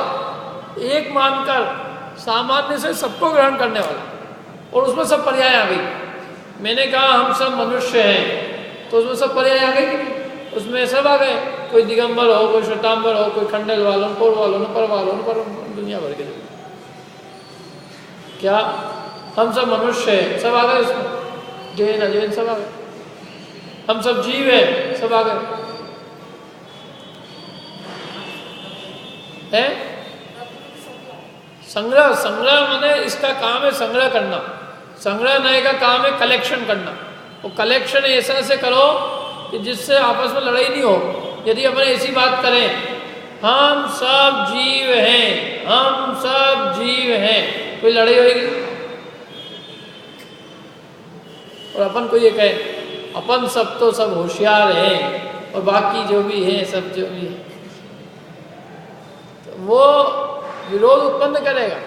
एक मानकर सामान्य से सबको ग्रहण करने वाला, और उसमें सब पर्याय आ गई। मैंने कहा हम सब मनुष्य हैं, तो उसमें सब पर्याय आ गए, उसमें सब आ गए। कोई दिगंबर हो, कोई श्वेतांबर हो, कोई खंडेलवाल हो, कोरवाल हो, परवाल हो, पर दुनिया भर के क्या हम सब मनुष्य हैं, सब आ गए उसमें। जैन अजैन सब आ गए। हम सब जीव हैं, सब आ गए। है संग्रह माने इसका काम है संग्रह करना। संग्रह नए का काम है कलेक्शन करना। वो कलेक्शन ऐसा से करो कि जिससे आपस में लड़ाई नहीं हो। यदि अपन ऐसी बात करें हम सब जीव हैं, हम सब जीव हैं, कोई लड़ाई होगी। और अपन को ये कहे अपन सब तो सब होशियार हैं और बाकी जो भी हैं सब जो भी है, तो वो विरोध उत्पन्न करेगा।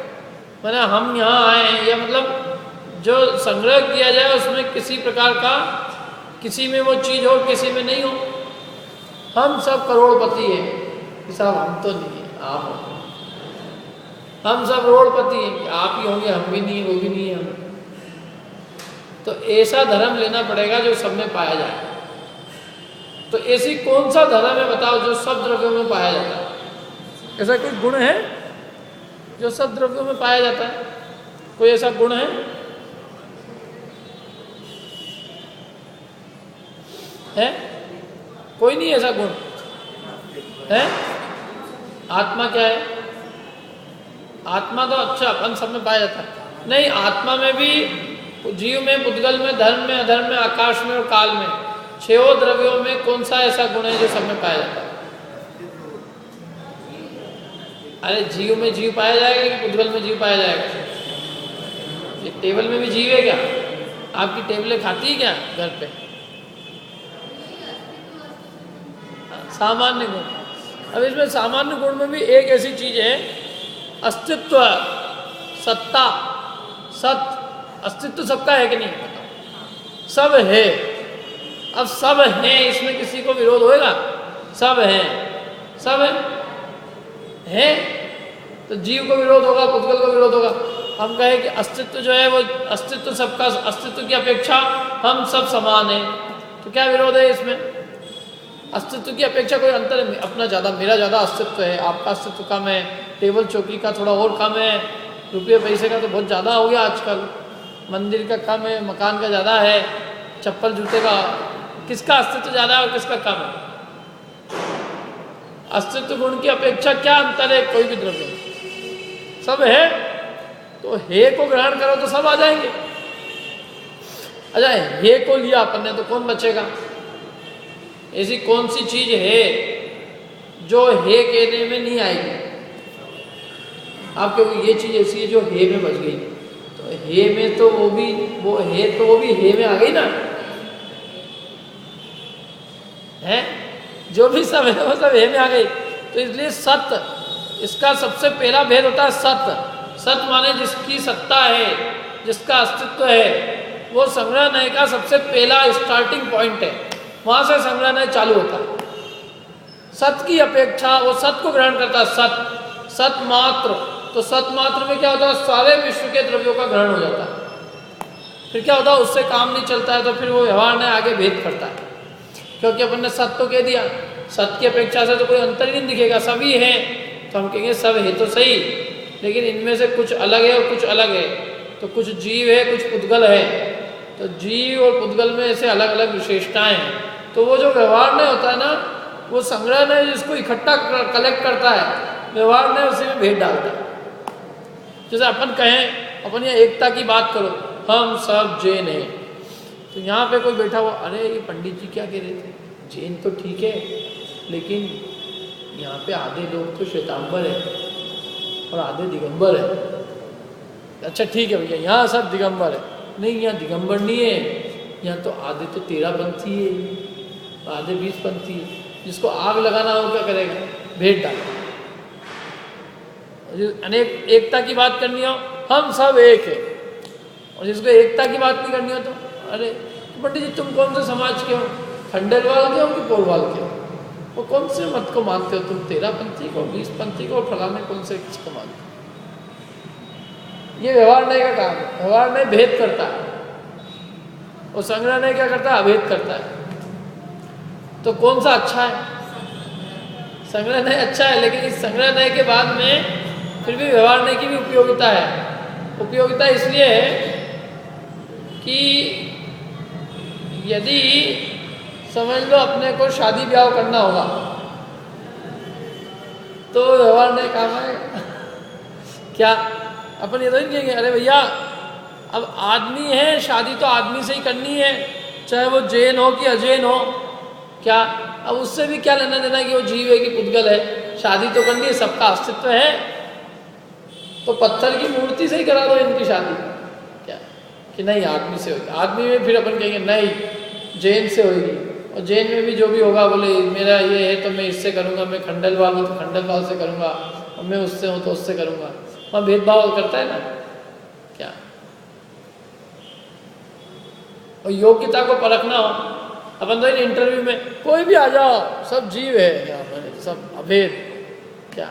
मैंने हम यहाँ आए हैं, या मतलब जो संग्रह किया जाए उसमें किसी प्रकार का, किसी में वो चीज़ हो किसी में नहीं हो। हम सब करोड़पति हैं कि साहब हम तो नहीं है, आप हो। हम सब करोड़पति हैं कि आप ही होंगे, हम भी नहीं है, वो भी नहीं है हम। तो ऐसा धर्म लेना पड़ेगा जो सब में पाया जाए। तो ऐसी कौन सा धर्म है बताओ जो सब द्रव्यों में पाया जाता है? ऐसा कोई गुण है जो सब द्रव्यों में पाया जाता है? कोई ऐसा गुण है? कोई नहीं ऐसा गुण है। आत्मा क्या है? आत्मा तो अच्छा अपन सब में पाया जाता है। नहीं, आत्मा में भी, जीव में, पुद्गल में, धर्म में, अधर्म में, आकाश में और काल में, छहों द्रव्यों में कौन सा ऐसा गुण है जो सब में पाया जाता है? अरे जीव में जीव पाया जाएगा कि पुद्गल में जीव पाया जाएगा? ये टेबल में भी जीव है क्या? आपकी टेबलें खाती है क्या घर पे? सामान्य गुण। अब इसमें सामान्य गुण में भी एक ऐसी चीज है, अस्तित्व, सत्ता, सत्य। अस्तित्व सबका है कि नहीं? सब है। अब सब है, इसमें किसी को विरोध होएगा? सब है, सब है तो जीव को विरोध होगा, पुद्गल को विरोध होगा। हम कहें कि अस्तित्व जो है वो, अस्तित्व सबका, अस्तित्व की अपेक्षा हम सब समान हैं, तो क्या विरोध है इसमें? अस्तित्व की अपेक्षा कोई अंतर है? अपना ज़्यादा, मेरा ज़्यादा अस्तित्व है, आपका अस्तित्व कम है, टेबल चौकी का थोड़ा और कम है, रुपये पैसे का तो बहुत ज़्यादा हो गया आजकल, मंदिर का कम है, मकान का ज़्यादा है, चप्पल जूते का, किसका अस्तित्व ज़्यादा है और किसका कम है? अस्तित्व गुण की अपेक्षा क्या अंतर है? कोई भी द्रव्य सब है, तो हे को ग्रहण करो तो सब आ जाएंगे। अच्छा, हे को लिया अपन ने तो कौन बचेगा? ऐसी कौन सी चीज है जो हे कहने में नहीं आएगी? आप कहोगे ये चीज ऐसी है जो हे में बच गई, तो हे में तो वो भी, वो हे तो वो भी हे में आ गई ना, है जो भी सब है वो सब हे में आ गई। तो इसलिए सत्य, इसका सबसे पहला भेद होता है सत्य। सत्य माने जिसकी सत्ता है, जिसका अस्तित्व है, वो संग्रह नय का सबसे पहला स्टार्टिंग पॉइंट है, वहां से संग्रह नय चालू होता है। सत्य की अपेक्षा वो सत्य को ग्रहण करता है, सत्य, सत्य मात्र। तो सत्य मात्र में क्या होता है? सारे विश्व के द्रव्यों का ग्रहण हो जाता है। फिर क्या होता है? उससे काम नहीं चलता है, तो फिर वो व्यवहार ने आगे भेद करता है, क्योंकि अपन ने सत्य तो कह दिया, सत्य की अपेक्षा से तो कोई अंतर ही नहीं दिखेगा, सभी है। तो हम कहेंगे सब है तो सही, लेकिन इनमें से कुछ अलग है और कुछ अलग है। तो कुछ जीव है, कुछ पुद्गल है, तो जीव और पुद्गल में ऐसे अलग अलग विशेषताएं हैं। तो वो जो व्यवहार नहीं होता है ना, वो संग्रह ने जिसको इकट्ठा कलेक्ट करता है, व्यवहार ने उसी में भेद डालता है। जैसे अपन कहें, अपन यहाँ एकता की बात करो, हम सब जैन हैं, तो यहाँ पे कोई बैठा हुआ, अरे ये पंडित जी क्या कह रहे थे, जैन तो ठीक है, लेकिन यहाँ पे आधे लोग तो श्वेतांबर है और आधे दिगंबर है। अच्छा ठीक है भैया, यहाँ सब दिगंबर है। नहीं, यहाँ दिगंबर नहीं है, यहाँ तो आधे तो 13 पंथी है, आधे 20 पंथी है। जिसको आग लगाना हो क्या करेगा? भेद डाल। अनेक एकता की बात करनी हो, हम सब एक है। और जिसको एकता की बात नहीं करनी हो तो, अरे पंडित जी तुम कौन से समाज के हो? खंडेलवाल के हो कि पोरवाल के हो? वो कौन से मत को मानते हो तुम? 13 पंथी को, 20 पंथी को, फलाने कौन से किसको मानते हो? ये व्यवहार नहीं का काम है। व्यवहार नहीं भेद करता है, और संग्रह नहीं क्या करता है? अभेद करता है। तो कौन सा अच्छा है? संग्रह नहीं अच्छा है, लेकिन इस संग्रह नहीं के बाद में फिर भी व्यवहार नहीं की भी उपयोगिता है। उपयोगिता इसलिए है कि यदि समझ लो अपने को शादी ब्याह करना होगा, तो व्यवहार नहीं काम आएगा। क्या अपन ये तो नहीं कहेंगे अरे भैया अब आदमी है, शादी तो आदमी से ही करनी है, चाहे वो जैन हो कि अजैन हो। क्या अब उससे भी क्या लेना देना कि वो जीव है कि पुद्गल है? शादी तो करनी है, सबका अस्तित्व है, तो पत्थर की मूर्ति से ही करा दो इनकी शादी। क्या कि नहीं आदमी से होगी, आदमी में फिर अपन कहेंगे नहीं जैन से होगी, और जैन में भी जो भी होगा बोले मेरा ये है तो मैं इससे करूँगा, मैं खंडलवाल हूँ तो खंडलवाल से करूँगा, और मैं उससे हूँ तो उससे करूँगा। वहाँ भेदभाव करता है ना क्या। और योग्यता को परखना हो, अपन तो इन इंटरव्यू में कोई भी आ जाओ सब जीव है यहाँ पर, सब अभेद क्या।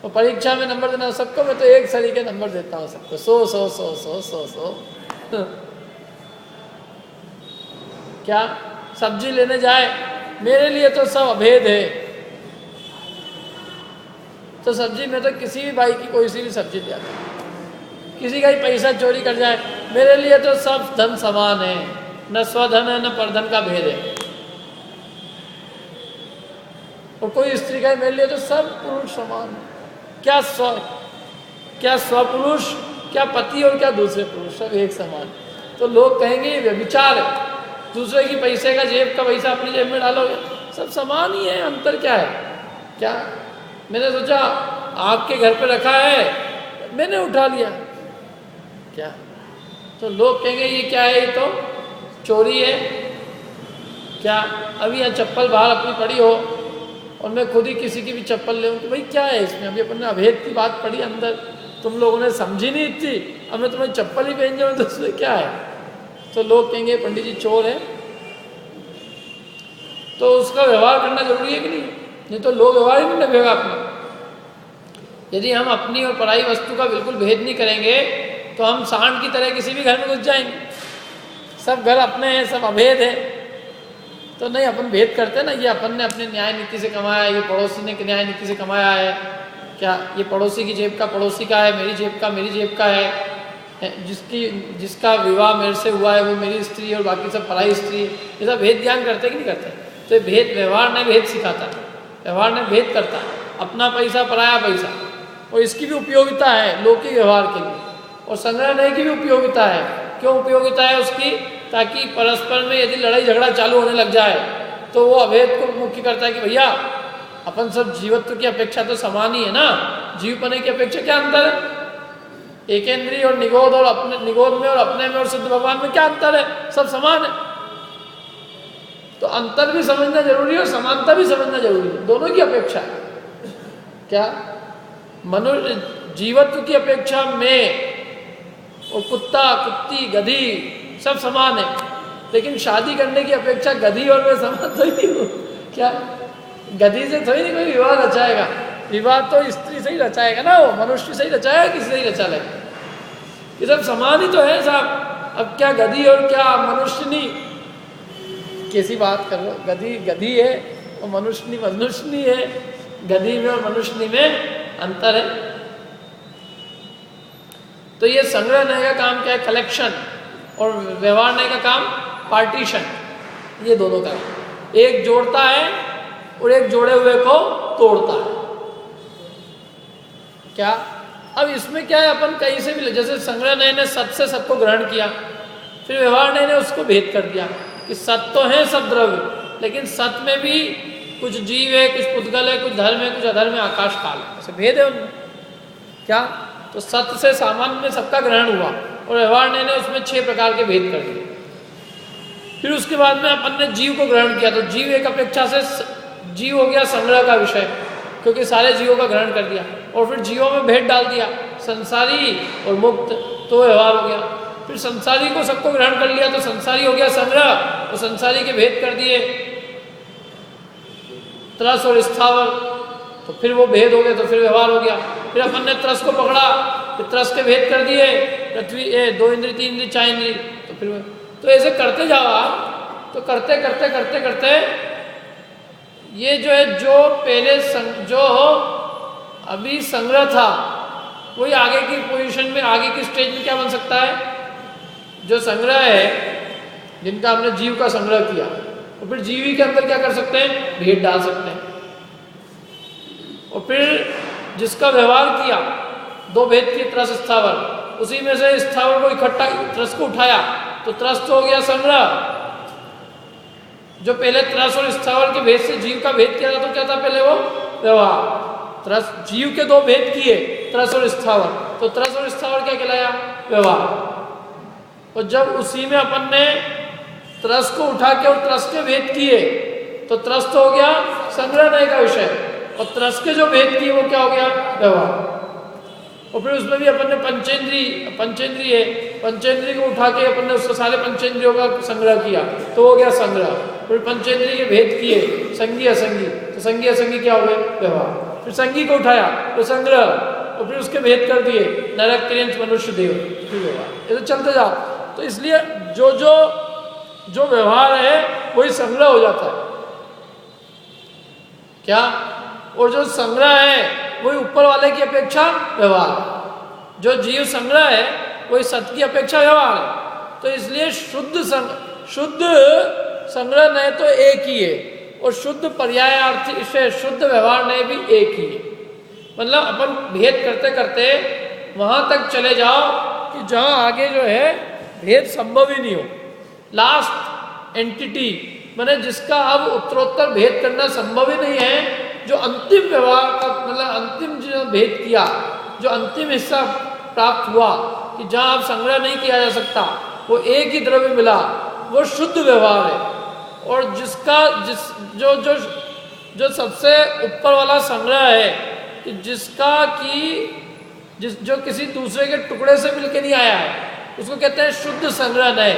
और परीक्षा में नंबर देना सबको, मैं तो एक सरी के नंबर देता हूँ सबको, 100 क्या। सब्जी लेने जाए मेरे लिए तो सब अभेद है, तो सब्जी में तो किसी भी भाई की कोई सी भी सब्जी ले आता, किसी का ही पैसा चोरी कर जाए मेरे लिए तो सब धन समान है, न स्वधन है न परधन का भेद है। और कोई स्त्री का मेरे लिए तो सब पुरुष समान है, क्या स्वपुरुष, क्या पति और क्या दूसरे पुरुष, सब एक समान। तो लोग कहेंगे ये व्यभिचार है, दूसरे की पैसे का जेब का पैसा अपनी जेब में डालोगे, सब समान ही है, अंतर क्या है क्या। मैंने सोचा आपके घर पे रखा है मैंने उठा लिया क्या, तो लोग कहेंगे ये क्या है, ये तो चोरी है क्या। अभी यहाँ चप्पल बाहर अपनी पड़ी हो और मैं खुद ही किसी की भी चप्पल ले तो भाई क्या है इसमें, अभी अपन ने अभेद की बात पढ़ी अंदर, तुम लोगों ने समझी नहीं इतनी, अब मैं तुम्हें चप्पल ही पहन जाऊँ तो उसमें क्या है। तो लोग कहेंगे पंडित जी चोर है, तो उसका व्यवहार करना जरूरी है कि नहीं तो लोग व्यवहार ही नहीं लगेगा अपना। यदि हम अपनी और पराई वस्तु का बिल्कुल भेद नहीं करेंगे तो हम सांड की तरह किसी भी घर में घुस जाएंगे, सब घर अपने हैं, सब अभेद है। तो नहीं अपन भेद करते ना, ये अपन ने अपने न्याय नीति से कमाया, ये पड़ोसी ने न्याय नीति से कमाया है क्या, ये पड़ोसी की जेब का पड़ोसी का है, मेरी जेब का मेरी जेब का है, जिसका विवाह मेरे से हुआ है वो मेरी स्त्री है और बाकी सब पराई स्त्री है। ये सब भेद ज्ञान करते कि नहीं करते। तो ये भेद व्यवहार ने भेद सिखाता है, व्यवहार ने भेद करता है, अपना पैसा पराया पैसा, और इसकी भी उपयोगिता है लौकिक व्यवहार के लिए, और संग्रहणय की भी उपयोगिता है। क्यों उपयोगिता है उसकी, ताकि परस्पर में यदि लड़ाई झगड़ा चालू होने लग जाए तो वो अभेद को मुख्य करता है कि भैया अपन सब जीवत्व की अपेक्षा तो समान ही है ना, जीव पने की अपेक्षा क्या अंतर है, एकेंद्रीय और निगोद और अपने निगोद में और अपने में और शुद्ध भगवान में क्या अंतर है, सब समान है। तो अंतर भी समझना जरूरी है और समानता भी समझना जरूरी है, दोनों की अपेक्षा है क्या। मनुष्य जीवत्व की अपेक्षा में और कुत्ता कुत्ती गधी सब समान है, लेकिन शादी करने की अपेक्षा गधी और मैं समान तो ही हूँ क्या। गधी से थोड़ी नहीं कोई विवाह रचाएगा, विवाह तो स्त्री से ही रचाएगा ना, वो मनुष्य से ही रचाएगा, किसी से ही रचा लेगा, ये सब समान ही तो है साहब। अब क्या गधी और क्या मनुष्य नहीं, कैसी बात कर रहे हो, गधी गधी है और मनुष्य नहीं है, गधी में और मनुष्य में अंतर है। तो ये संग्रह नय का काम क्या है, कलेक्शन, और व्यवहार नय का काम पार्टीशन, ये दोनों का एक जोड़ता है और एक जोड़े हुए को तोड़ता है क्या। अब इसमें क्या है, अपन कहीं से भी जैसे संग्रह नय ने सत से सबको ग्रहण किया, फिर व्यवहार नय ने उसको भेद कर दिया कि सत तो है सब द्रव्य, लेकिन सत में भी कुछ जीव है, कुछ पुद्गल है, कुछ धर्म है, कुछ अधर्म है, आकाश काल है, ऐसे भेद है उनमें क्या। तो सत्य से सामान्य में सबका ग्रहण हुआ और व्यवहार ने उसमें 6 प्रकार के भेद कर दिए। फिर उसके बाद में अपन ने जीव को ग्रहण किया, तो जीव एक अपेक्षा से जीव हो गया संग्रह का विषय, क्योंकि सारे जीवों का ग्रहण कर दिया, और फिर जीवों में भेद डाल दिया संसारी और मुक्त, तो व्यवहार हो गया। फिर संसारी को सबको ग्रहण कर लिया तो संसारी हो गया संग्रह, और संसारी के भेद कर दिए त्रस और स्थावर, तो फिर वो भेद हो गए, तो फिर व्यवहार हो गया। फिर अपन ने त्रस को पकड़ा, फिर त्रस के भेद कर दिए, पृथ्वी 2 इंद्री 3 इंद्री 4 इंद्री, तो फिर तो ऐसे करते जाओ आप, तो करते करते करते करते ये जो है जो पहले जो अभी संग्रह था वही आगे की पोजीशन में, आगे की स्टेज में क्या बन सकता है, जो संग्रह है जिनका हमने जीव का संग्रह किया, और फिर जीवी के अंदर क्या कर सकते हैं, भेद डाल सकते हैं। और फिर जिसका व्यवहार किया, 2 भेद किए त्रस स्थावर, उसी में से स्थावर को इकट्ठा त्रस को उठाया, तो त्रस तो हो गया संग्रह। जो पहले त्रस और स्थावर के भेद से जीव का भेद किया था, तो क्या था पहले वो व्यवहार, त्रस, जीव के दो भेद किए, त्रस और स्थावर, तो त्रस और स्थावर क्या कहलाया? व्यवहार। और जब उसी में अपन ने त्रस को उठा के और त्रस के भेद किए तो त्रस तो हो गया संग्रह नय का विषय, और त्रस के जो भेद किए वो क्या हो गया? व्यवहार। और फिर उसमें भी अपन ने पंचेंद्रिय को उठा के अपन ने उसके सारे पंचेंद्रियों का संग्रह किया तो हो गया संग्रह। फिर पंचेंद्रिय के भेद किए, संगी असंगी, तो संगी असंगी क्या हो गए? व्यवहार। फिर संगी को उठाया तो संग्रह, और फिर उसके भेद कर दिए, नरक, क्रियंच, मनुष्य, देव, फिर व्यवहार। ये तो चलते जाओ। तो इसलिए जो व्यवहार है वही संग्रह हो जाता है क्या? और जो संग्रह है वही ऊपर वाले की अपेक्षा व्यवहार, जो जीव संग्रह है वही सत की अपेक्षा व्यवहार है। तो इसलिए शुद्ध संग्रह नय तो एक ही है, और शुद्ध पर्यायार्थी से शुद्ध व्यवहार नय भी एक ही है। मतलब अपन भेद करते करते वहां तक चले जाओ कि जहां आगे जो है भेद संभव ही नहीं हो। लास्ट एंटिटी माने जिसका अब उत्तरोत्तर भेद करना संभव ही नहीं है, जो अंतिम व्यवहार का मतलब अंतिम जो भेद किया, जो अंतिम हिस्सा प्राप्त हुआ कि जहां अब संग्रह नहीं किया जा सकता, वो एक ही द्रव्य मिला, वो शुद्ध व्यवहार है। और जो सबसे ऊपर वाला संग्रह है कि जो किसी दूसरे के टुकड़े से मिलके नहीं आया है, उसको कहते हैं शुद्ध संग्रह नय।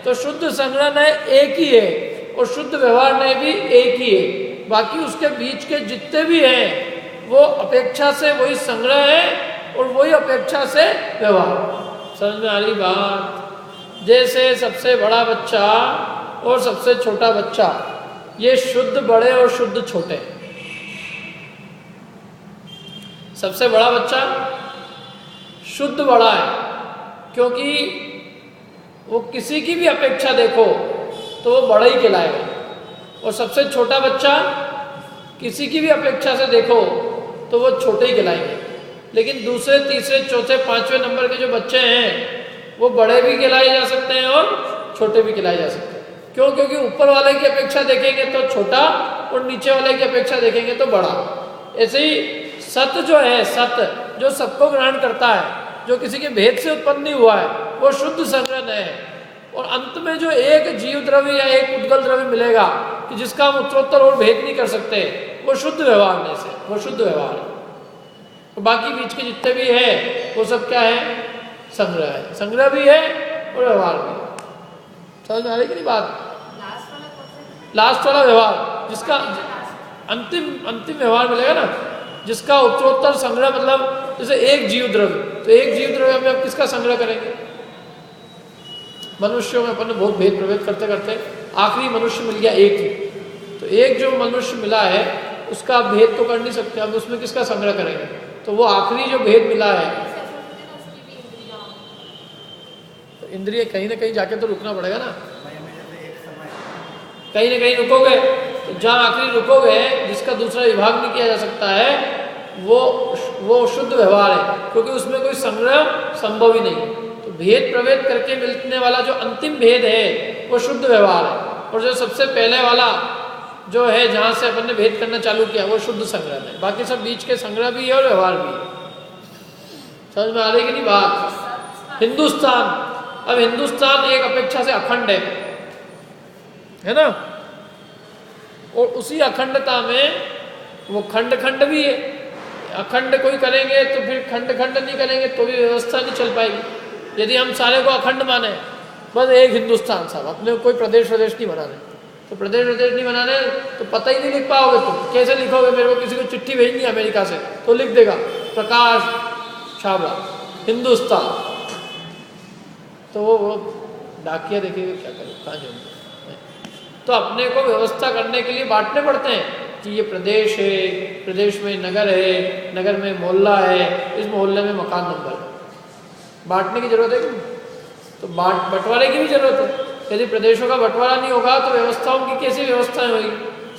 तो शुद्ध संग्रह नय एक ही है और शुद्ध व्यवहार नय भी एक ही है। बाकी उसके बीच के जितने भी हैं वो अपेक्षा से वही संग्रह है और वही अपेक्षा से व्यवहार। समझ में आ रही बात? जैसे सबसे बड़ा बच्चा और सबसे छोटा बच्चा, ये शुद्ध बड़े और शुद्ध छोटे। सबसे बड़ा बच्चा शुद्ध बड़ा है क्योंकि वो किसी की भी अपेक्षा देखो तो वो बड़ा ही कहलाएगा, और सबसे छोटा बच्चा किसी की भी अपेक्षा से देखो तो वो छोटे ही कहलाएंगे। लेकिन दूसरे, तीसरे, चौथे, पांचवें नंबर के जो बच्चे हैं वो बड़े भी कहलाए जा सकते हैं और छोटे भी कहलाए जा सकते हैं। क्यों? क्योंकि ऊपर वाले की अपेक्षा देखेंगे तो छोटा और नीचे वाले की अपेक्षा देखेंगे तो बड़ा। ऐसे ही सत जो है, सत जो सबको ग्रहण करता है, जो किसी के भेद से उत्पन्न नहीं हुआ है, वो शुद्ध संग्रह है। और अंत में जो एक जीव द्रव्य या एक उद्गल द्रव्य मिलेगा कि जिसका हम उत्तरोत्तर और भेद नहीं कर सकते, वो शुद्ध व्यवहार में से, वो शुद्ध व्यवहार है। तो बाकी बीच के जितने भी है वो सब क्या है? संग्रह है। संग्रह भी है और व्यवहार भी है। समझ में आ रही कि नहीं बात? लास्ट वाला व्यवहार जिसका अंतिम व्यवहार मिलेगा ना, जिसका उत्तरोत्तर संग्रह, मतलब जैसे एक जीव द्रव्य, तो एक जीव द्रव्य में आप किसका संग्रह करेंगे? मनुष्यों में अपन ने बहुत भेद प्रभेद करते करते आखिरी मनुष्य मिल गया एक ही, तो एक जो मनुष्य मिला है उसका आप भेद तो कर नहीं सकते, अब उसमें किसका संग्रह करेंगे? तो वो आखिरी जो भेद मिला है, तो इंद्रिय कहीं ना कहीं जाके तो रुकना पड़ेगा ना, कहीं ना कहीं रुकोगे। तो जहाँ आखिरी रुकोगे, जिसका दूसरा विभाग नहीं किया जा सकता है, वो शुद्ध व्यवहार है, क्योंकि उसमें कोई संग्रह संभव ही नहीं। तो भेद प्रभेद करके मिलने वाला जो अंतिम भेद है वो शुद्ध व्यवहार है, और जो सबसे पहले वाला जो है जहाँ से अपन ने भेद करना चालू किया वो शुद्ध संग्रह है। बाकी सब बीच के संग्रह भी है और व्यवहार भी है। समझ में आ रही कि नहीं बात? हिंदुस्तान, अब हिंदुस्तान एक अपेक्षा से अखंड है ना, और उसी अखंडता में वो खंड खंड भी है। अखंड कोई करेंगे तो फिर खंड खंड नहीं करेंगे तो भी व्यवस्था नहीं चल पाएगी। यदि हम सारे को अखंड माने, बस एक हिंदुस्तान साहब, अपने कोई प्रदेश नहीं बनाने, तो प्रदेश नहीं बनाने तो पता ही नहीं लिख पाओगे। तुम कैसे लिखोगे? मेरे को किसी को चिट्ठी भेजनी है अमेरिका से तो लिख देगा प्रकाश छाबड़ा हिंदुस्तान, तो वो डाकिया देखेगा क्या करे, कहाँ जाएंगे। तो अपने को व्यवस्था करने के लिए बांटने पड़ते हैं कि ये प्रदेश है, प्रदेश में नगर है, नगर में मोहल्ला है, इस मोहल्ले में मकान नंबर है। बांटने की जरूरत है कि? तो बंटवारे की भी जरूरत है। यदि प्रदेशों का बंटवारा नहीं होगा तो व्यवस्थाओं की कैसी व्यवस्थाएं होगी?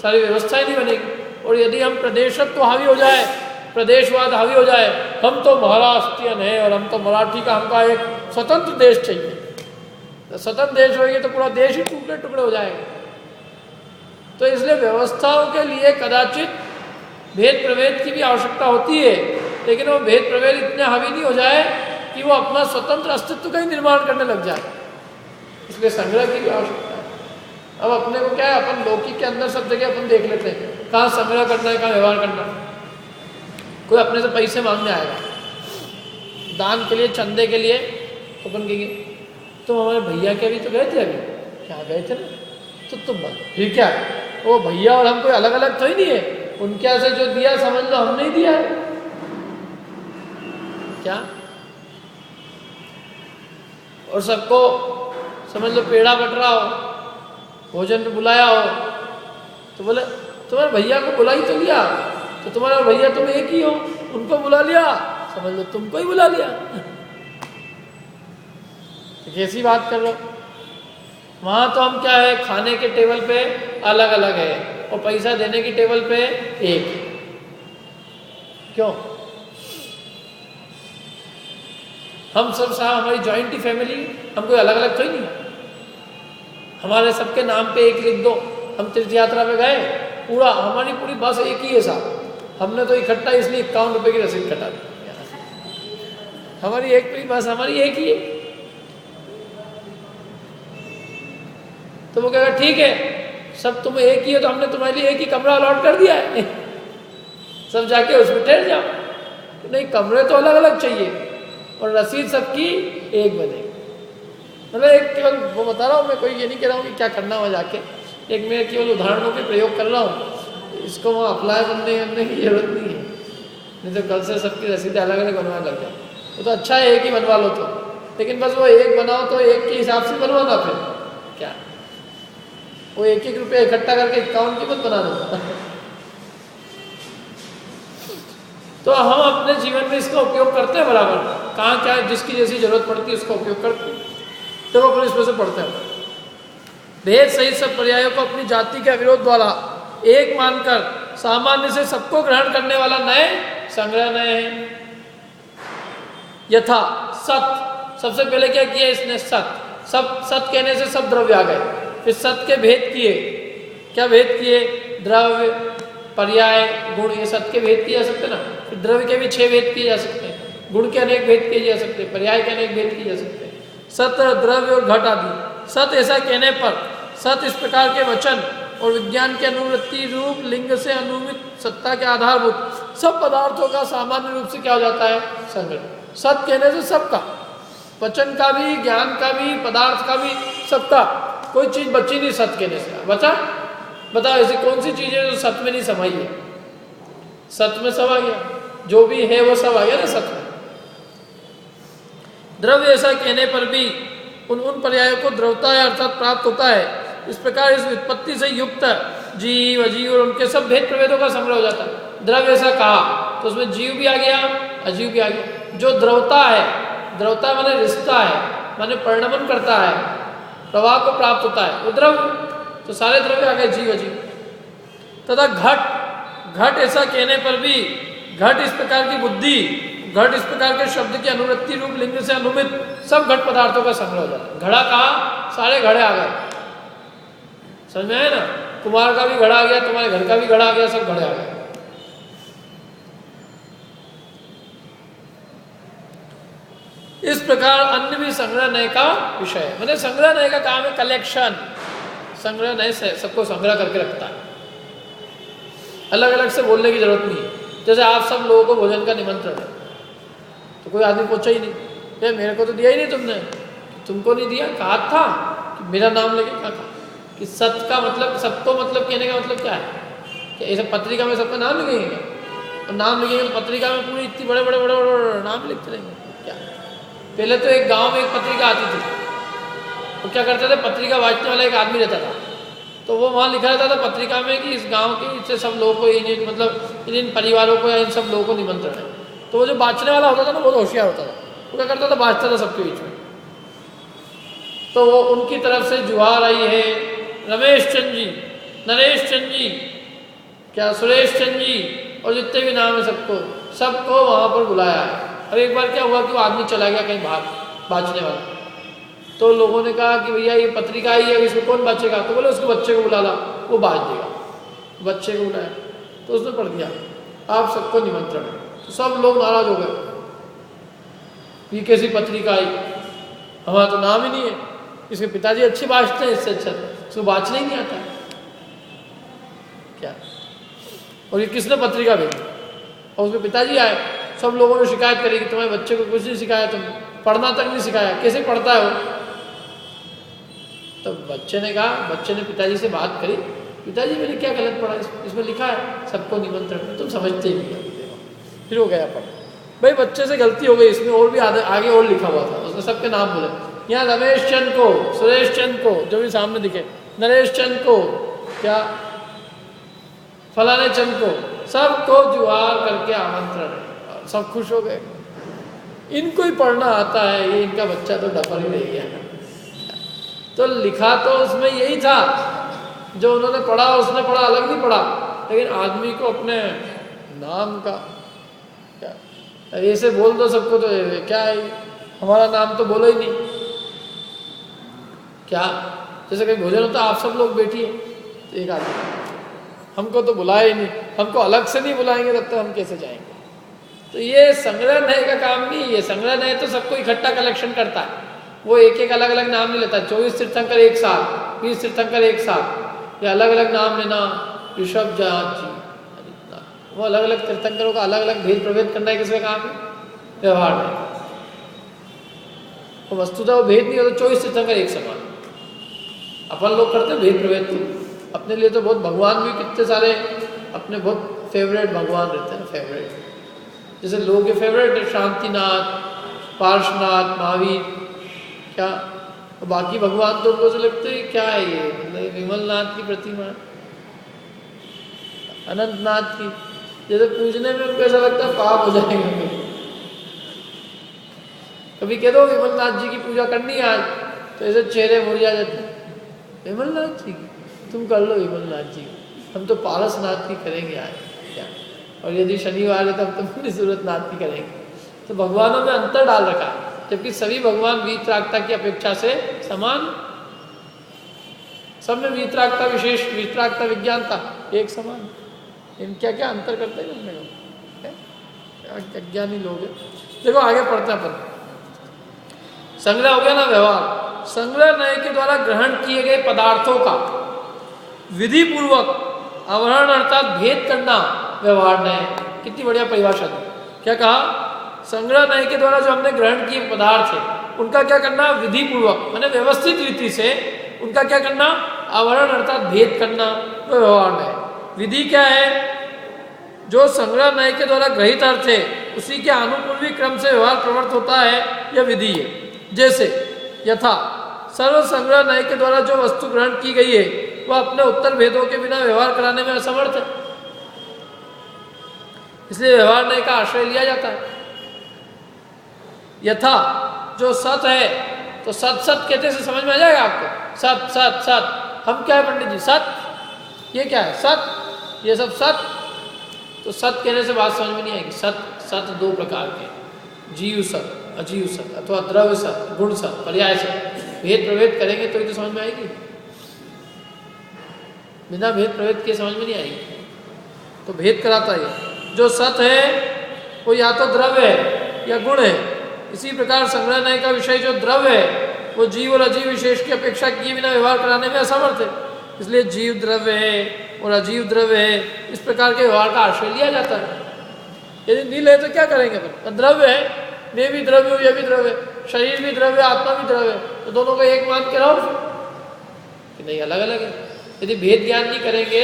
सारी व्यवस्थाएं नहीं बनेगी। और यदि हम प्रदेशत्व हावी हो जाए, प्रदेशवाद हावी हो जाए, हम तो महाराष्ट्रियन है और हम तो मराठी का, हमका एक स्वतंत्र देश चाहिए, तो स्वतंत्र देश होगी तो पूरा देश ही टुकड़े टुकड़े हो जाएगा। तो इसलिए व्यवस्थाओं के लिए कदाचित भेद प्रभेद की भी आवश्यकता होती है, लेकिन वो भेद प्रभेद इतना हावी नहीं हो जाए कि वो अपना स्वतंत्र अस्तित्व का ही निर्माण करने लग जाए। इसलिए संग्रह की भी आवश्यकता है। अब अपने को क्या है, अपन लौकिक के अंदर सब जगह अपन देख लेते हैं, कहाँ संग्रह करना है, कहाँ व्यवहार करना है। कोई अपने से पैसे मांगने आएगा दान के लिए, चंदे के लिए, तो अपन कहेंगे तुम हमारे भैया के अभी तो गए थे, अभी क्या गए थे ना, तो तुम फिर क्या है, वो भैया और हम कोई अलग अलग तो ही नहीं है, उनके यहाँ से जो दिया समझ लो हमने ही दिया है क्या। और सबको समझ लो पेड़ा बट रहा हो, भोजन में बुलाया हो, तो बोले तुम्हारे भैया को बुला ही तो लिया, तो तुम्हारा भैया तुम एक ही हो, उनको बुला लिया, समझ लो तुमको ही बुला लिया। तो कैसी बात कर लो। वहाँ तो हम क्या है, खाने के टेबल पे अलग अलग है और पैसा देने की टेबल पे एक है। क्यों? हम सब साहब हमारी जॉइंट फैमिली, हम कोई अलग अलग तो ही नहीं, हमारे सबके नाम पे एक लिख दो। हम तीर्थ यात्रा पे गए, पूरा हमारी पूरी बस एक ही है साहब, हमने तो इकट्ठा इसलिए 51 रुपये की रसीद कटा दी, हमारी एक पूरी बस हमारी एक ही है। तो वो कहेगा ठीक है सब तुम एक ही हो, तो हमने तुम्हारे लिए एक ही कमरा अलॉट कर दिया है, सब जाके उसमें ठहर जाओ। नहीं, कमरे तो अलग अलग चाहिए और रसीद सबकी एक बनेगी। मतलब एक केवल वो बता रहा हूँ मैं, कोई ये नहीं कह रहा हूँ कि क्या करना हो जाके, एक मैं केवल उदाहरणों के प्रयोग कर रहा हूँ, इसको वहाँ अप्लाई करने की जरूरत नहीं है, नहीं तो कल से सबकी रसीदें अलग अलग बनवाने लग जाए। वो तो अच्छा है एक ही बनवा लो तो, लेकिन बस वो एक बनाओ तो एक के हिसाब से बनवाना, फिर क्या वो एक एक रुपया इकट्ठा करके 51 की मत बना दो। तो हम अपने जीवन में इसका उपयोग करते हैं बराबर, कहाँ क्या जिसकी जैसी जरूरत पड़ती है उसका उपयोग करते हैं, तो अपन इसमें से पढ़ते हैं। भेद सहित सब पर्यायों को अपनी जाति के अविरोध द्वारा एक मानकर सामान्य से सबको ग्रहण करने वाला नए संग्रह नए है। यथा सत, सबसे पहले क्या किया इसने, सत। सब सत कहने से सब द्रव्य आ गए, फिर सत के भेद किए। क्या भेद किए? द्रव्य, पर्याय, गुण, ये सत के भेद किए जा सकते ना। फिर द्रव्य के भी 6 भेद किए जा सकते हैं, गुण के अनेक भेद किए जा सकते हैं, पर्याय के अनेक भेद किए जा सकते हैं, सत, द्रव्य और घट आदि। सत ऐसा कहने पर सत इस प्रकार के वचन और विज्ञान के अनुवृत्ति रूप लिंग से अनुमित सत्ता के आधारभूत सब पदार्थों का सामान्य रूप से क्या हो जाता है, संग्रह। सत कहने से सबका, वचन का भी, ज्ञान का भी, पदार्थ का भी, सबका, कोई चीज बची नहीं सत कहने से। बचा? बताओ ऐसी कौन सी चीज है जो सत में नहीं समाई है? सत में सब आ गया, जो भी है वो सब आ गया ना सत में। द्रव्य ऐसा कहने पर भी उन पर्यायों को द्रवता अर्थात प्राप्त होता है। इस प्रकार इस व्युत्पत्ति से युक्त जीव, अजीव और उनके सब भेद प्रभेदों का संग्रह हो जाता है। द्रव्य ऐसा कहा तो उसमें जीव भी आ गया, अजीव भी आ गया। जो द्रवता है, द्रवता माने रिश्ता है, माने परिणमन करता है, प्रवाह को प्राप्त होता है, वो द्रव्य। तो सारे द्रव्य आ गए, जीव अजीव। तथा घट, घट ऐसा कहने पर भी घट इस प्रकार की बुद्धि, घट इस प्रकार के शब्द की अनुवृत्ति रूप लिंग से अनुमित सब घट पदार्थों का संग्रह हो जाता है। घड़ा कहा, सारे घड़े आ गए, समझ में आया ना। कुमार का भी घड़ा आ गया, तुम्हारे घर का भी घड़ा आ गया, सब घड़े आ गए। इस प्रकार अन्य भी संग्रह नय का विषय है। मतलब संग्रह नय का काम है कलेक्शन, संग्रह नय से सबको संग्रह करके रखता है, अलग अलग से बोलने की जरूरत नहीं है। जैसे आप सब लोगों को भोजन का निमंत्रण है, तो कोई आदमी पूछा ही नहीं, मेरे को तो दिया ही नहीं तुमने, तुमको नहीं दिया, कहा था कि मेरा नाम लेके, क्या कहा कि सत का मतलब, सबको मतलब कहने का मतलब क्या है, कि ऐसे पत्रिका में सबका नाम लिखेंगे, और नाम लिखेंगे तो पत्रिका में पूरी इतनी बड़े बड़े बड़े बड़े नाम लिखते रहेंगे क्या। पहले तो एक गांव में एक पत्रिका आती थी, वो क्या करते थे, पत्रिका बांटने वाला एक आदमी रहता था, तो वो वहाँ लिखा रहता था पत्रिका में कि इस गांव के इससे सब लोगों को, इन मतलब इन परिवारों को या इन सब लोगों को निमंत्रण है। तो वो जो बांटने वाला होता था ना, बहुत होशियार होता था, वो क्या करता था, बांटता था सबके बीच में। तो वो उनकी तरफ से जुहार आई है, रमेश चंद जी, नरेश चंद जी, क्या सुरेश चंद जी, और जितने भी नाम है सबको वहाँ पर बुलाया है। अब एक बार क्या हुआ कि वो आदमी चला गया कहीं बाहर, बाँचने वाला। तो लोगों ने कहा कि भैया ये पत्रिका आई है, इसको कौन बाँचेगा? तो बोले उसके बच्चे को बुला ला, वो बाँच देगा। बच्चे को बुलाया तो उसने पढ़ दिया, आप सबको निमंत्रण है। तो सब लोग नाराज हो गए, ये कैसी पत्रिका आई, हमारा तो नाम ही नहीं है, इसके पिताजी अच्छी बाँचते हैं, इससे अच्छा इसको बाँचना ही नहीं आता है क्या, और ये किसने पत्रिका भेजी, और उसके पिताजी आए, सब लोगों ने शिकायत करी कि तुम्हारे बच्चे को कुछ नहीं सिखाया, तुम पढ़ना तक नहीं सिखाया, कैसे पढ़ता है वो। तो बच्चे ने कहा, बच्चे ने पिताजी से बात करी, पिताजी मैंने क्या गलत पढ़ा, इसमें लिखा है सबको निमंत्रण, तुम समझते ही नहीं। फिर हो गया पढ़, भाई बच्चे से गलती हो गई, इसमें और भी आगे और लिखा हुआ था, उसने सबके नाम बोले, यहाँ रमेश चंद को, सुरेश चंद को, जो भी सामने दिखे, नरेश चंद को, क्या फलाने चंद को, सबको जुहार करके आमंत्रण है, सब खुश हो गए। इनको ही पढ़ना आता है, ये इनका बच्चा तो डफर ही रह गया। तो लिखा तो उसमें यही था, जो उन्होंने पढ़ा उसने पढ़ा, अलग नहीं पढ़ा, लेकिन आदमी को अपने नाम का क्या, ऐसे बोल दो सबको तो क्या है, हमारा नाम तो बोलो ही नहीं, क्या जैसे कहीं भोजन होता आप सब लोग बैठिए, तो एक आदमी हमको तो बुलाया ही नहीं, हमको अलग से नहीं बुलाएंगे तब तो हम कैसे जाएंगे। तो ये संग्रह नए का काम नहीं, ये संग्रह नए तो सबको इकट्ठा कलेक्शन करता है, वो एक एक अलग अलग नाम नहीं लेता, 24 तीर्थंकर एक साथ, 20 तीर्थंकर एक साथ, ये अलग अलग नाम लेना, ऋषभ जहाज जी, वो अलग अलग तीर्थंकरों का अलग अलग भेद प्रभेद करना है, किसका काम है, व्यवहार में। वो वस्तुतः वो भेद नहीं होता, 24 तीर्थंकर एक समान, अपन लोग करते भेद प्रभेद तो अपने लिए तो बहुत, भगवान भी कितने सारे अपने बहुत फेवरेट भगवान रहते हैं, फेवरेट, जैसे लोगों के फेवरेट है शांतिनाथ, पार्श्वनाथ, महावीर, क्या बाकी भगवान तो उनको से लगते हैं क्या है ये, विमलनाथ की प्रतिमा, अनंतनाथ की, जैसे पूजने में उनको ऐसा लगता है पाप हो जाएगा। कभी कह दो विमलनाथ जी की पूजा करनी है आज, तो ऐसे चेहरे मुरझा जाते हैं, विमलनाथ जी की तुम कर लो, विमलनाथ जी हम तो पारसनाथ की करेंगे आज क्या, और यदि शनिवार है तब तो सूरतनाथ की करेंगे। तो भगवानों में अंतर डाल रखा है, जबकि सभी भगवान वीतरागता की अपेक्षा से समान, सब में वीतरागता विशेष, वीतरागता विज्ञान था एक समान, इन क्या क्या अंतर करते हैं अपने लोग, अज्ञानी लोग हैं। देखो आगे पढ़ते हैं अपन, संग्रह हो गया ना व्यवहार, संग्रह नए के द्वारा ग्रहण किए गए पदार्थों का विधि पूर्वक आवरण अर्थात भेद करना व्यवहार नए। कितनी बढ़िया परिभाषा दी, क्या कहा, संग्रह नए के द्वारा जो हमने ग्रहण किए पदार्थ है उनका क्या करना, विधि पूर्वक माने व्यवस्थित रीति से उनका क्या करना, आवरण अर्थात भेद करना, वो व्यवहार नए। विधि क्या है, जो संग्रह नए के द्वारा ग्रहित अर्थ है उसी के अनुपूर्वी क्रम से व्यवहार प्रवृत्त होता है, यह विधि है। जैसे यथा सर्व संग्रह नए के द्वारा जो वस्तु ग्रहण की गई है वह अपने उत्तर भेदों के बिना व्यवहार कराने में असमर्थ है, इसलिए व्यवहार नए का आश्रय लिया जाता है। यथा जो सत है, तो सत सत कहते से समझ में आ जाएगा आपको, सत सत सत, हम क्या है पंडित जी, सत ये क्या है, सत ये सब सत, तो सत कहने से बात समझ में नहीं आएगी। सत सत दो प्रकार के, जीव सत, अजीव सत, अथवा द्रव्य सत, गुण सत, पर्याय सत, भेद प्रभेद करेंगे तो ही तो समझ में आएगी, बिना भेद प्रभेद के समझ में नहीं आएगी। तो भेद कराता है, जो सत है वो या तो द्रव्य है या गुण है। इसी प्रकार संग्रह नए का विषय जो द्रव्य है वो जीव और अजीव विशेष की अपेक्षा किए बिना व्यवहार कराने में असमर्थ है, इसलिए जीव द्रव्य है और अजीव द्रव्य है, इस प्रकार के व्यवहार का आश्रय लिया जाता है। यदि नहीं ले तो क्या करेंगे फिर, द्रव्य है, मैं भी द्रव्य हूँ, यह भी द्रव्य, शरीर भी द्रव्य, आत्मा भी द्रव्य, तो दोनों को एक मान के रहो कि नहीं अलग अलग है। यदि भेद ज्ञान नहीं करेंगे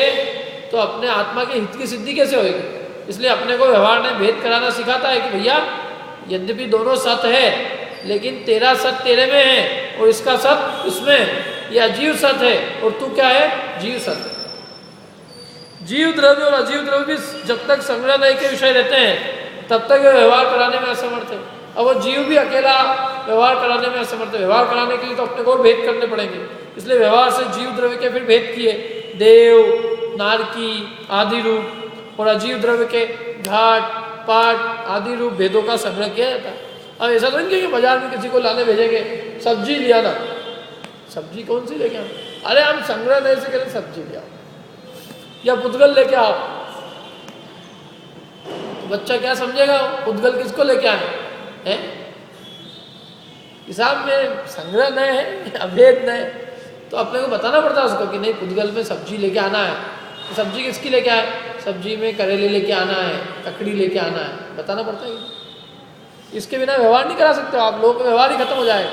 तो अपने आत्मा के हित की सिद्धि कैसे होगी। इसलिए अपने को व्यवहार ने भेद कराना सिखाता है कि भैया यद्यपि दोनों सत है लेकिन तेरा सत तेरे में है और इसका सत इसमें, यह अजीव सत है और तू क्या है, जीव सत है। जीव द्रव्य और अजीव द्रव्य भी जब तक संग्रह नए के विषय रहते हैं तब तक वे व्यवहार कराने में असमर्थ है। अब वो जीव भी अकेला व्यवहार कराने में असमर्थ है, व्यवहार कराने के लिए तो अपने को और भेद करने पड़ेंगे। इसलिए व्यवहार से जीव द्रव्य के फिर भेद किए, देव, नारकी आदि रूप, और अजीव द्रव्य के घाट, पाट आदि रूप भेदों का संग्रह किया जाता है। अब ऐसा तो नहीं कि बाजार में किसी को लाने भेजेंगे, सब्जी लिया ना, सब्जी कौन सी लेके आओ, अरे हम संग्रह नए से करें, सब्जी ले आओ या पुतगल लेके आओ, बच्चा क्या समझेगा? उद्गल किसको लेके आए हैं? हिसाब में संग्रह नए है, अभेद नए, तो अपने को बताना पड़ता है उसको कि नहीं, उद्गल में सब्जी लेके आना है। तो सब्जी किसकी लेके आए? सब्जी में करेले लेके आना है, ककड़ी लेके आना है, बताना पड़ता है। इसके बिना व्यवहार नहीं करा सकते आप, लोगों का व्यवहार ही खत्म हो जाएगा।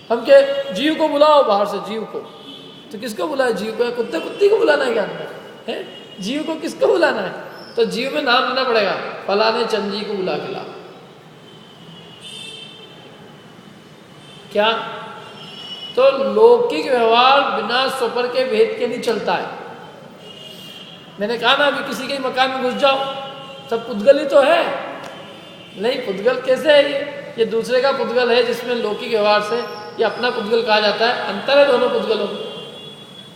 हम के जीव को बुलाओ बाहर से, जीव को, तो किसको बुलाए? जीव को? कुत्ते कुत्ती को बुलाना है क्या अंदर है? जीव को किसको बुलाना है? तो जीव में नाम लेना पड़ेगा, फलाने चंद जी को बुला के ला। क्या? तो लौकिक व्यवहार बिना स्वपर के भेद के नहीं चलता है। मैंने कहा ना, अभी किसी के मकान में घुस जाओ, सब पुद्गल ही तो है। नहीं, पुद्गल कैसे है? ये दूसरे का पुद्गल है, जिसमें लौकिक व्यवहार से ये अपना पुद्गल कहा जाता है। अंतर है दोनों पुद्गलों में,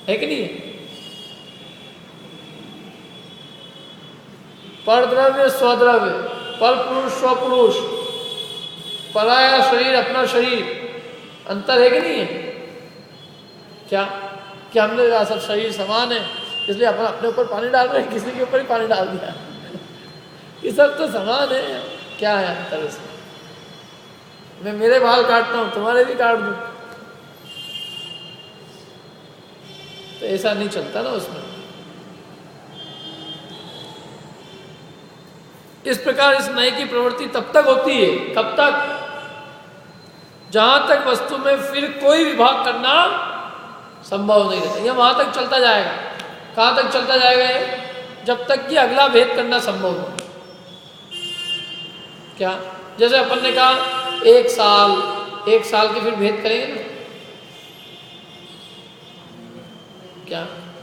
है कि नहीं? परद्रव्य स्वद्रव्य, पर पुरुष स्वपुरुष, पराया शरीर अपना शरीर, अंतर है कि नहीं है? क्या कि हमने सब शरीर समान है इसलिए अपन अपने ऊपर पानी डाल रहे हैं, किसी के ऊपर ही पानी डाल दिया। ये सब तो समान है, क्या है अंतर इसमें? मैं मेरे बाल काटता हूं, तुम्हारे भी काट दूं, तो ऐसा नहीं चलता ना उसमें। इस प्रकार इस नए की प्रवृत्ति तब तक होती है, कब तक? जहां तक वस्तु में फिर कोई विभाग करना संभव नहीं रहता। यह वहां तक चलता जाएगा। कहां तक चलता जाएगा ये? जब तक कि अगला भेद करना संभव हो। क्या? जैसे अपन ने कहा एक साल के फिर भेद करेंगे ना? क्या?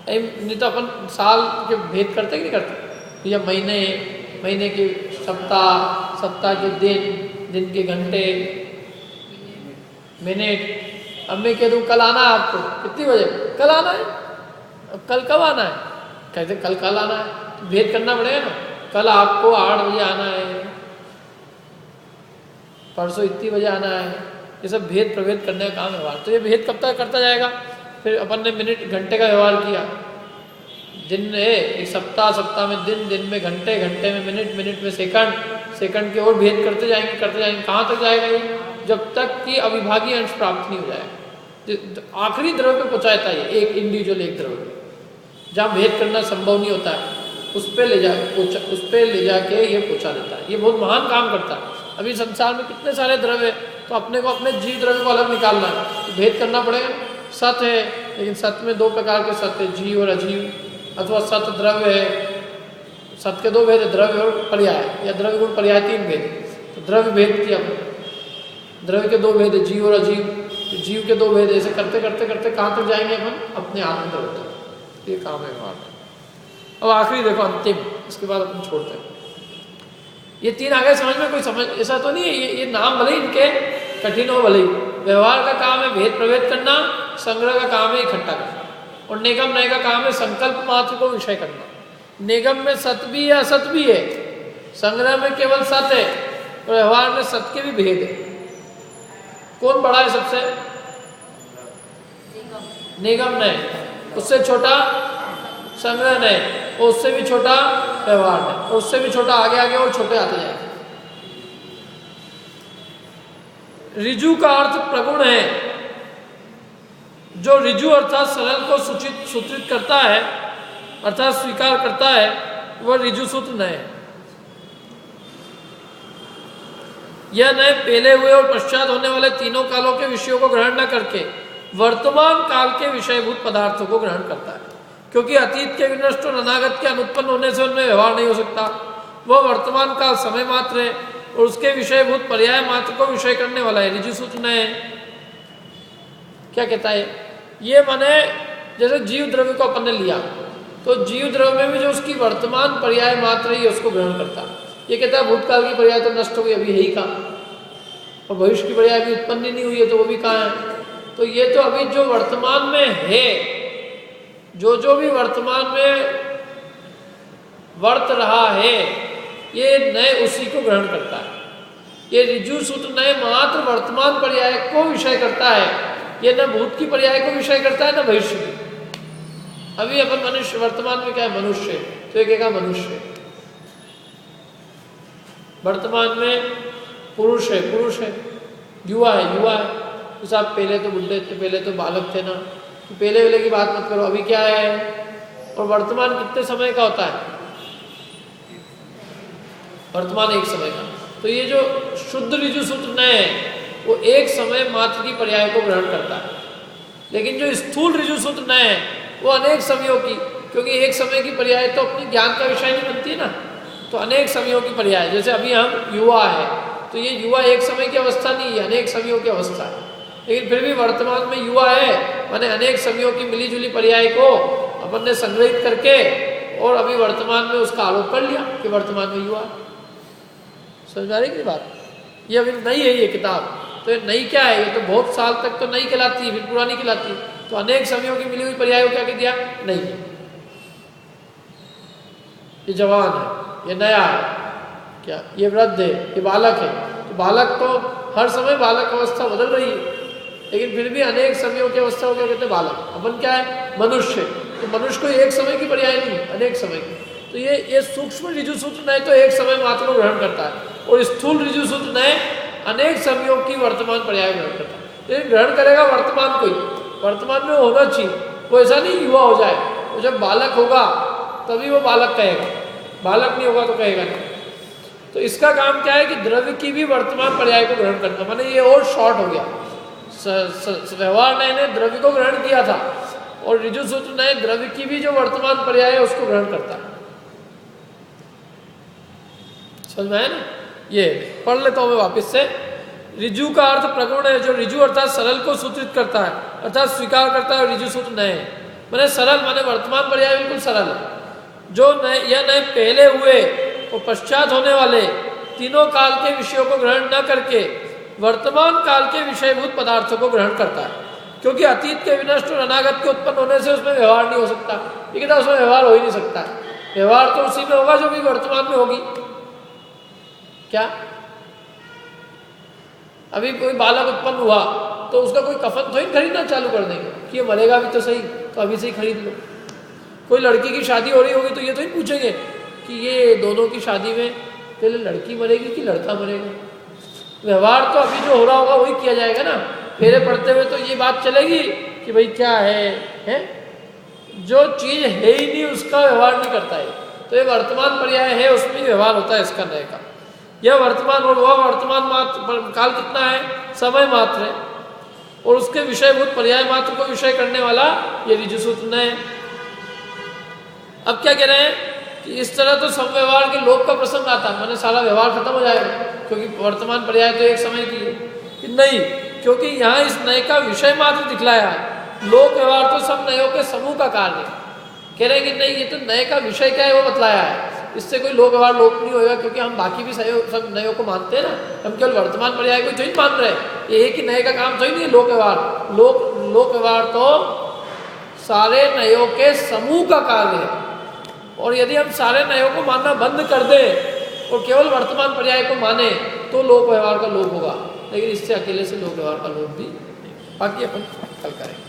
नहीं तो अपन साल के भेद करते कि नहीं करते? या महीने के सप्ताह के दिन के घंटे, मिनट। अब मैं कह दूँ कल आना है आपको, कितनी बजे? कल आना है। अब कल कब आना है? कहते कल आना है, तो भेद करना पड़ेगा ना। कल आपको 8 बजे आना है, परसों इतनी बजे आना है। ये सब भेद प्रभेद करने का काम व्यवहार। तो ये भेद कब तक करता जाएगा? फिर अपन ने मिनट घंटे का व्यवहार किया, दिन है एक सप्ताह में दिन में घंटे, घंटे में मिनट, मिनट में सेकंड के और भेद करते जाएंगे। कहाँ तक जाएगा ये? जब तक कि अविभागी अंश प्राप्त नहीं हो जाएगा। आखिरी द्रव्य पे पहुँचाता है, एक इंडिविजुअल एक द्रव्य जहाँ भेद करना संभव नहीं होता है, उस पर ले जाके ये पहुँचा देता है। ये बहुत महान काम करता है। अभी संसार में कितने सारे द्रव्य, तो अपने को अपने जीव द्रव्य को अलग निकालना है, तो भेद करना पड़ेगा। सत है, लेकिन सत में 2 प्रकार के सत है, जीव और अजीव। अथवा सत द्रव्य है, सत के 2 भेद है, द्रव्य और पर्याय, या द्रव्य गुण पर्याय 3 भेद। तो द्रव्य भेद किया, द्रव्य के 2 भेद है, जीव और अजीव। तो जीव के 2 भेद, ऐसे करते कहाँ तक जाएंगे अपन? अपने आत्म द्रव्य तक। ये काम है हमारा। अब आखिरी देखो, अंतिम, इसके बाद अपन छोड़ते हैं। ये 3 आगे समझ में कोई समझ ऐसा तो नहीं है। ये नाम भले इनके कठिन हो, भले व्यवहार का काम है भेद प्रभेद करना, संग्रह का काम है इकट्ठा करना, और निगम नय का काम है संकल्प मात्र को विषय करना। निगम में सत भी है असत भी है, संग्रह में केवल सत है, और व्यवहार में सत के भी भेद है। कौन बड़ा है सबसे? निगम नय, उससे छोटा संग्रह नय, और उससे भी छोटा व्यवहार नय, और उससे भी छोटा आगे और छोटे आते जाएंगे। ऋजु का अर्थ प्रगुण है। जो ऋजु अर्थात सरल को सूत्रित करता है, अर्थात स्वीकार करता है, वह ऋजु सूत्र नय। यह नय पहले हुए और पश्चात होने वाले तीनों कालों के विषयों को ग्रहण न करके वर्तमान काल के विषयभूत पदार्थों को ग्रहण करता है, क्योंकि अतीत के विनष्ट और अनागत के अनुत्पन्न होने से उनमें व्यवहार नहीं हो सकता। वह वर्तमान काल समय मात्र है और उसके विषयभूत पर्याय मात्र को विषय करने वाला है। ऋजु सूत्र नय क्या कहता है? ये माने जैसे जीव द्रव्य को अपन ने लिया, तो जीव द्रव्य में भी जो उसकी वर्तमान पर्याय मात्र ही उसको ग्रहण करता है। ये कहता है भूतकाल की पर्याय तो नष्ट हो गई, अभी यही का, और भविष्य की पर्याय भी उत्पन्न ही नहीं हुई है, तो वो भी कहाँ है? तो ये तो अभी जो वर्तमान में है, जो भी वर्तमान में वर्त रहा है, ये नय उसी को ग्रहण करता है। ये ऋजु सूत्र नय मात्र वर्तमान पर्याय को विषय करता है। ये न भूत की पर्याय को विषय करता है, न भविष्य की। अभी अपन मनुष्य, वर्तमान में क्या है? मनुष्य, तो एक मनुष्य, वर्तमान में पुरुष है, युवा है। तो साहब पहले तो बुढ़े थे, पहले तो बालक थे ना, तो पहले की बात मत करो, अभी क्या है। और वर्तमान कितने समय का होता है? वर्तमान एक समय का। तो ये जो शुद्ध ऋजु सूत्र नय है वो एक समय मात्र की पर्याय को ग्रहण करता है, लेकिन जो स्थूल ऋजु सूत्र नय है वो अनेक समयों की, क्योंकि एक समय की पर्याय तो अपने ज्ञान का विषय नहीं बनती है ना, तो अनेक समयों की पर्याय। जैसे अभी हम युवा है, तो ये युवा एक समय की अवस्था नहीं है, अनेक समयों की अवस्था है, लेकिन फिर भी वर्तमान में युवा है, माने अनेक समयों की मिली जुली पर्याय को अपन ने संग्रहित करके और अभी वर्तमान में उसका आरोप कर लिया कि वर्तमान में युवा। समझ आ रही कि बात? ये अभी नई है ये किताब, तो ये नई क्या है, ये तो बहुत साल तक तो नई कहलाती है, फिर पुरानी कहलाती है। तो अनेक समयों की मिली हुई पर्याय को क्या कह दिया? नहीं, ये जवान है, ये नया है, क्या ये वृद्ध है, ये बालक है। तो बालक तो हर समय बालक अवस्था बदल रही है, लेकिन फिर भी अनेक समयों की अवस्था को क्या कहते हैं? बालक। अपन क्या है? मनुष्य। तो मनुष्य को एक समय की पर्याय नहीं, अनेक समय की। तो ये सूक्ष्म ऋजु सूत्र नय तो एक समय मात्र को ग्रहण करता है, और स्थूल ऋजु सूत्र नय अनेक समयों की वर्तमान पर्याय ग्रहण करता है। लेकिन ग्रहण करेगा वर्तमान को ही, वर्तमान में होना चाहिए। वो ऐसा नहीं युवा हो जाए, वो जब बालक होगा तभी वो बालक कहेगा, बालक नहीं होगा तो कहेगा नहीं। तो इसका काम क्या है कि द्रव्य की भी वर्तमान पर्याय को ग्रहण करना, माने ये और शॉर्ट हो गया। व्यवहार नय ने द्रव्य को ग्रहण किया था, और ऋजु सूत्र नय द्रव्य की भी जो वर्तमान पर्याय है उसको ग्रहण करता है। समझ में आया ना? ये पढ़ लेता हूं मैं वापस से। ऋजु का अर्थ प्रगुण है, जो ऋजु अर्थात सरल को सूत्रित करता है, अर्थात स्वीकार करता है। ऋजु सूत्र नय माने सरल, माने वर्तमान पर्याय बिल्कुल सरल है। जो नय या नय पहले हुए और पश्चात होने वाले तीनों काल के विषयों को ग्रहण न करके वर्तमान काल के विषयभूत पदार्थों को ग्रहण करता है, क्योंकि अतीत के विनष्ट और अनागत के उत्पन्न होने से उसमें व्यवहार नहीं हो सकता। ये कहता उसमें व्यवहार हो ही नहीं सकता। व्यवहार तो उसी में होगा जो भी वर्तमान में होगी। क्या अभी कोई बालक उत्पन्न हुआ तो उसका कोई कफन थोड़ी खरीदना चालू कर देंगे कि ये मरेगा भी तो सही, तो अभी से ही खरीद लो। कोई लड़की की शादी हो रही होगी तो ये तो ही पूछेंगे कि ये दोनों की शादी में पहले लड़की मरेगी कि लड़का मरेगा। व्यवहार तो अभी जो हो रहा होगा वही किया जाएगा ना। फेरे पड़ते हुए तो ये बात चलेगी कि भाई क्या है? जो चीज है ही नहीं उसका व्यवहार नहीं करता है। तो ये वर्तमान पर्याय है, उसमें व्यवहार होता है इसका नय का। यह वर्तमान और वह वर्तमान मात्र काल कितना है? समय मात्र है, और उसके विषयभूत पर्याय मात्र को विषय करने वाला ये ऋजु सूत्र नय है। अब क्या कह रहे हैं कि इस तरह तो समव्यवहार के लोक का प्रसंग आता है, मैंने सारा व्यवहार खत्म हो जाएगा, क्योंकि वर्तमान पर्याय तो एक समय की है। नहीं, क्योंकि यहाँ इस नय का विषय मात्र दिखलाया है। लोक व्यवहार तो सब नयों के समूह का कार्य है। कह रहे हैं कि नहीं, ये तो नय का विषय क्या है वो बतलाया है, इससे कोई लोक व्यवहार लोप नहीं होगा, क्योंकि हम बाकी भी सब नयों को मानते हैं ना। हम केवल वर्तमान पर्याय को तो ही मान रहे हैं, ये एक ही नय का काम तो ही नहीं है लोक व्यवहार। लोक व्यवहार तो सारे नयों के समूह का कार्य है, और यदि हम सारे नयों को मानना बंद कर दें और केवल वर्तमान पर्याय को माने तो लोक व्यवहार का लोप होगा, लेकिन इससे अकेले से लोक व्यवहार का लोप भी नहीं। बाकी अपन कल करेंगे।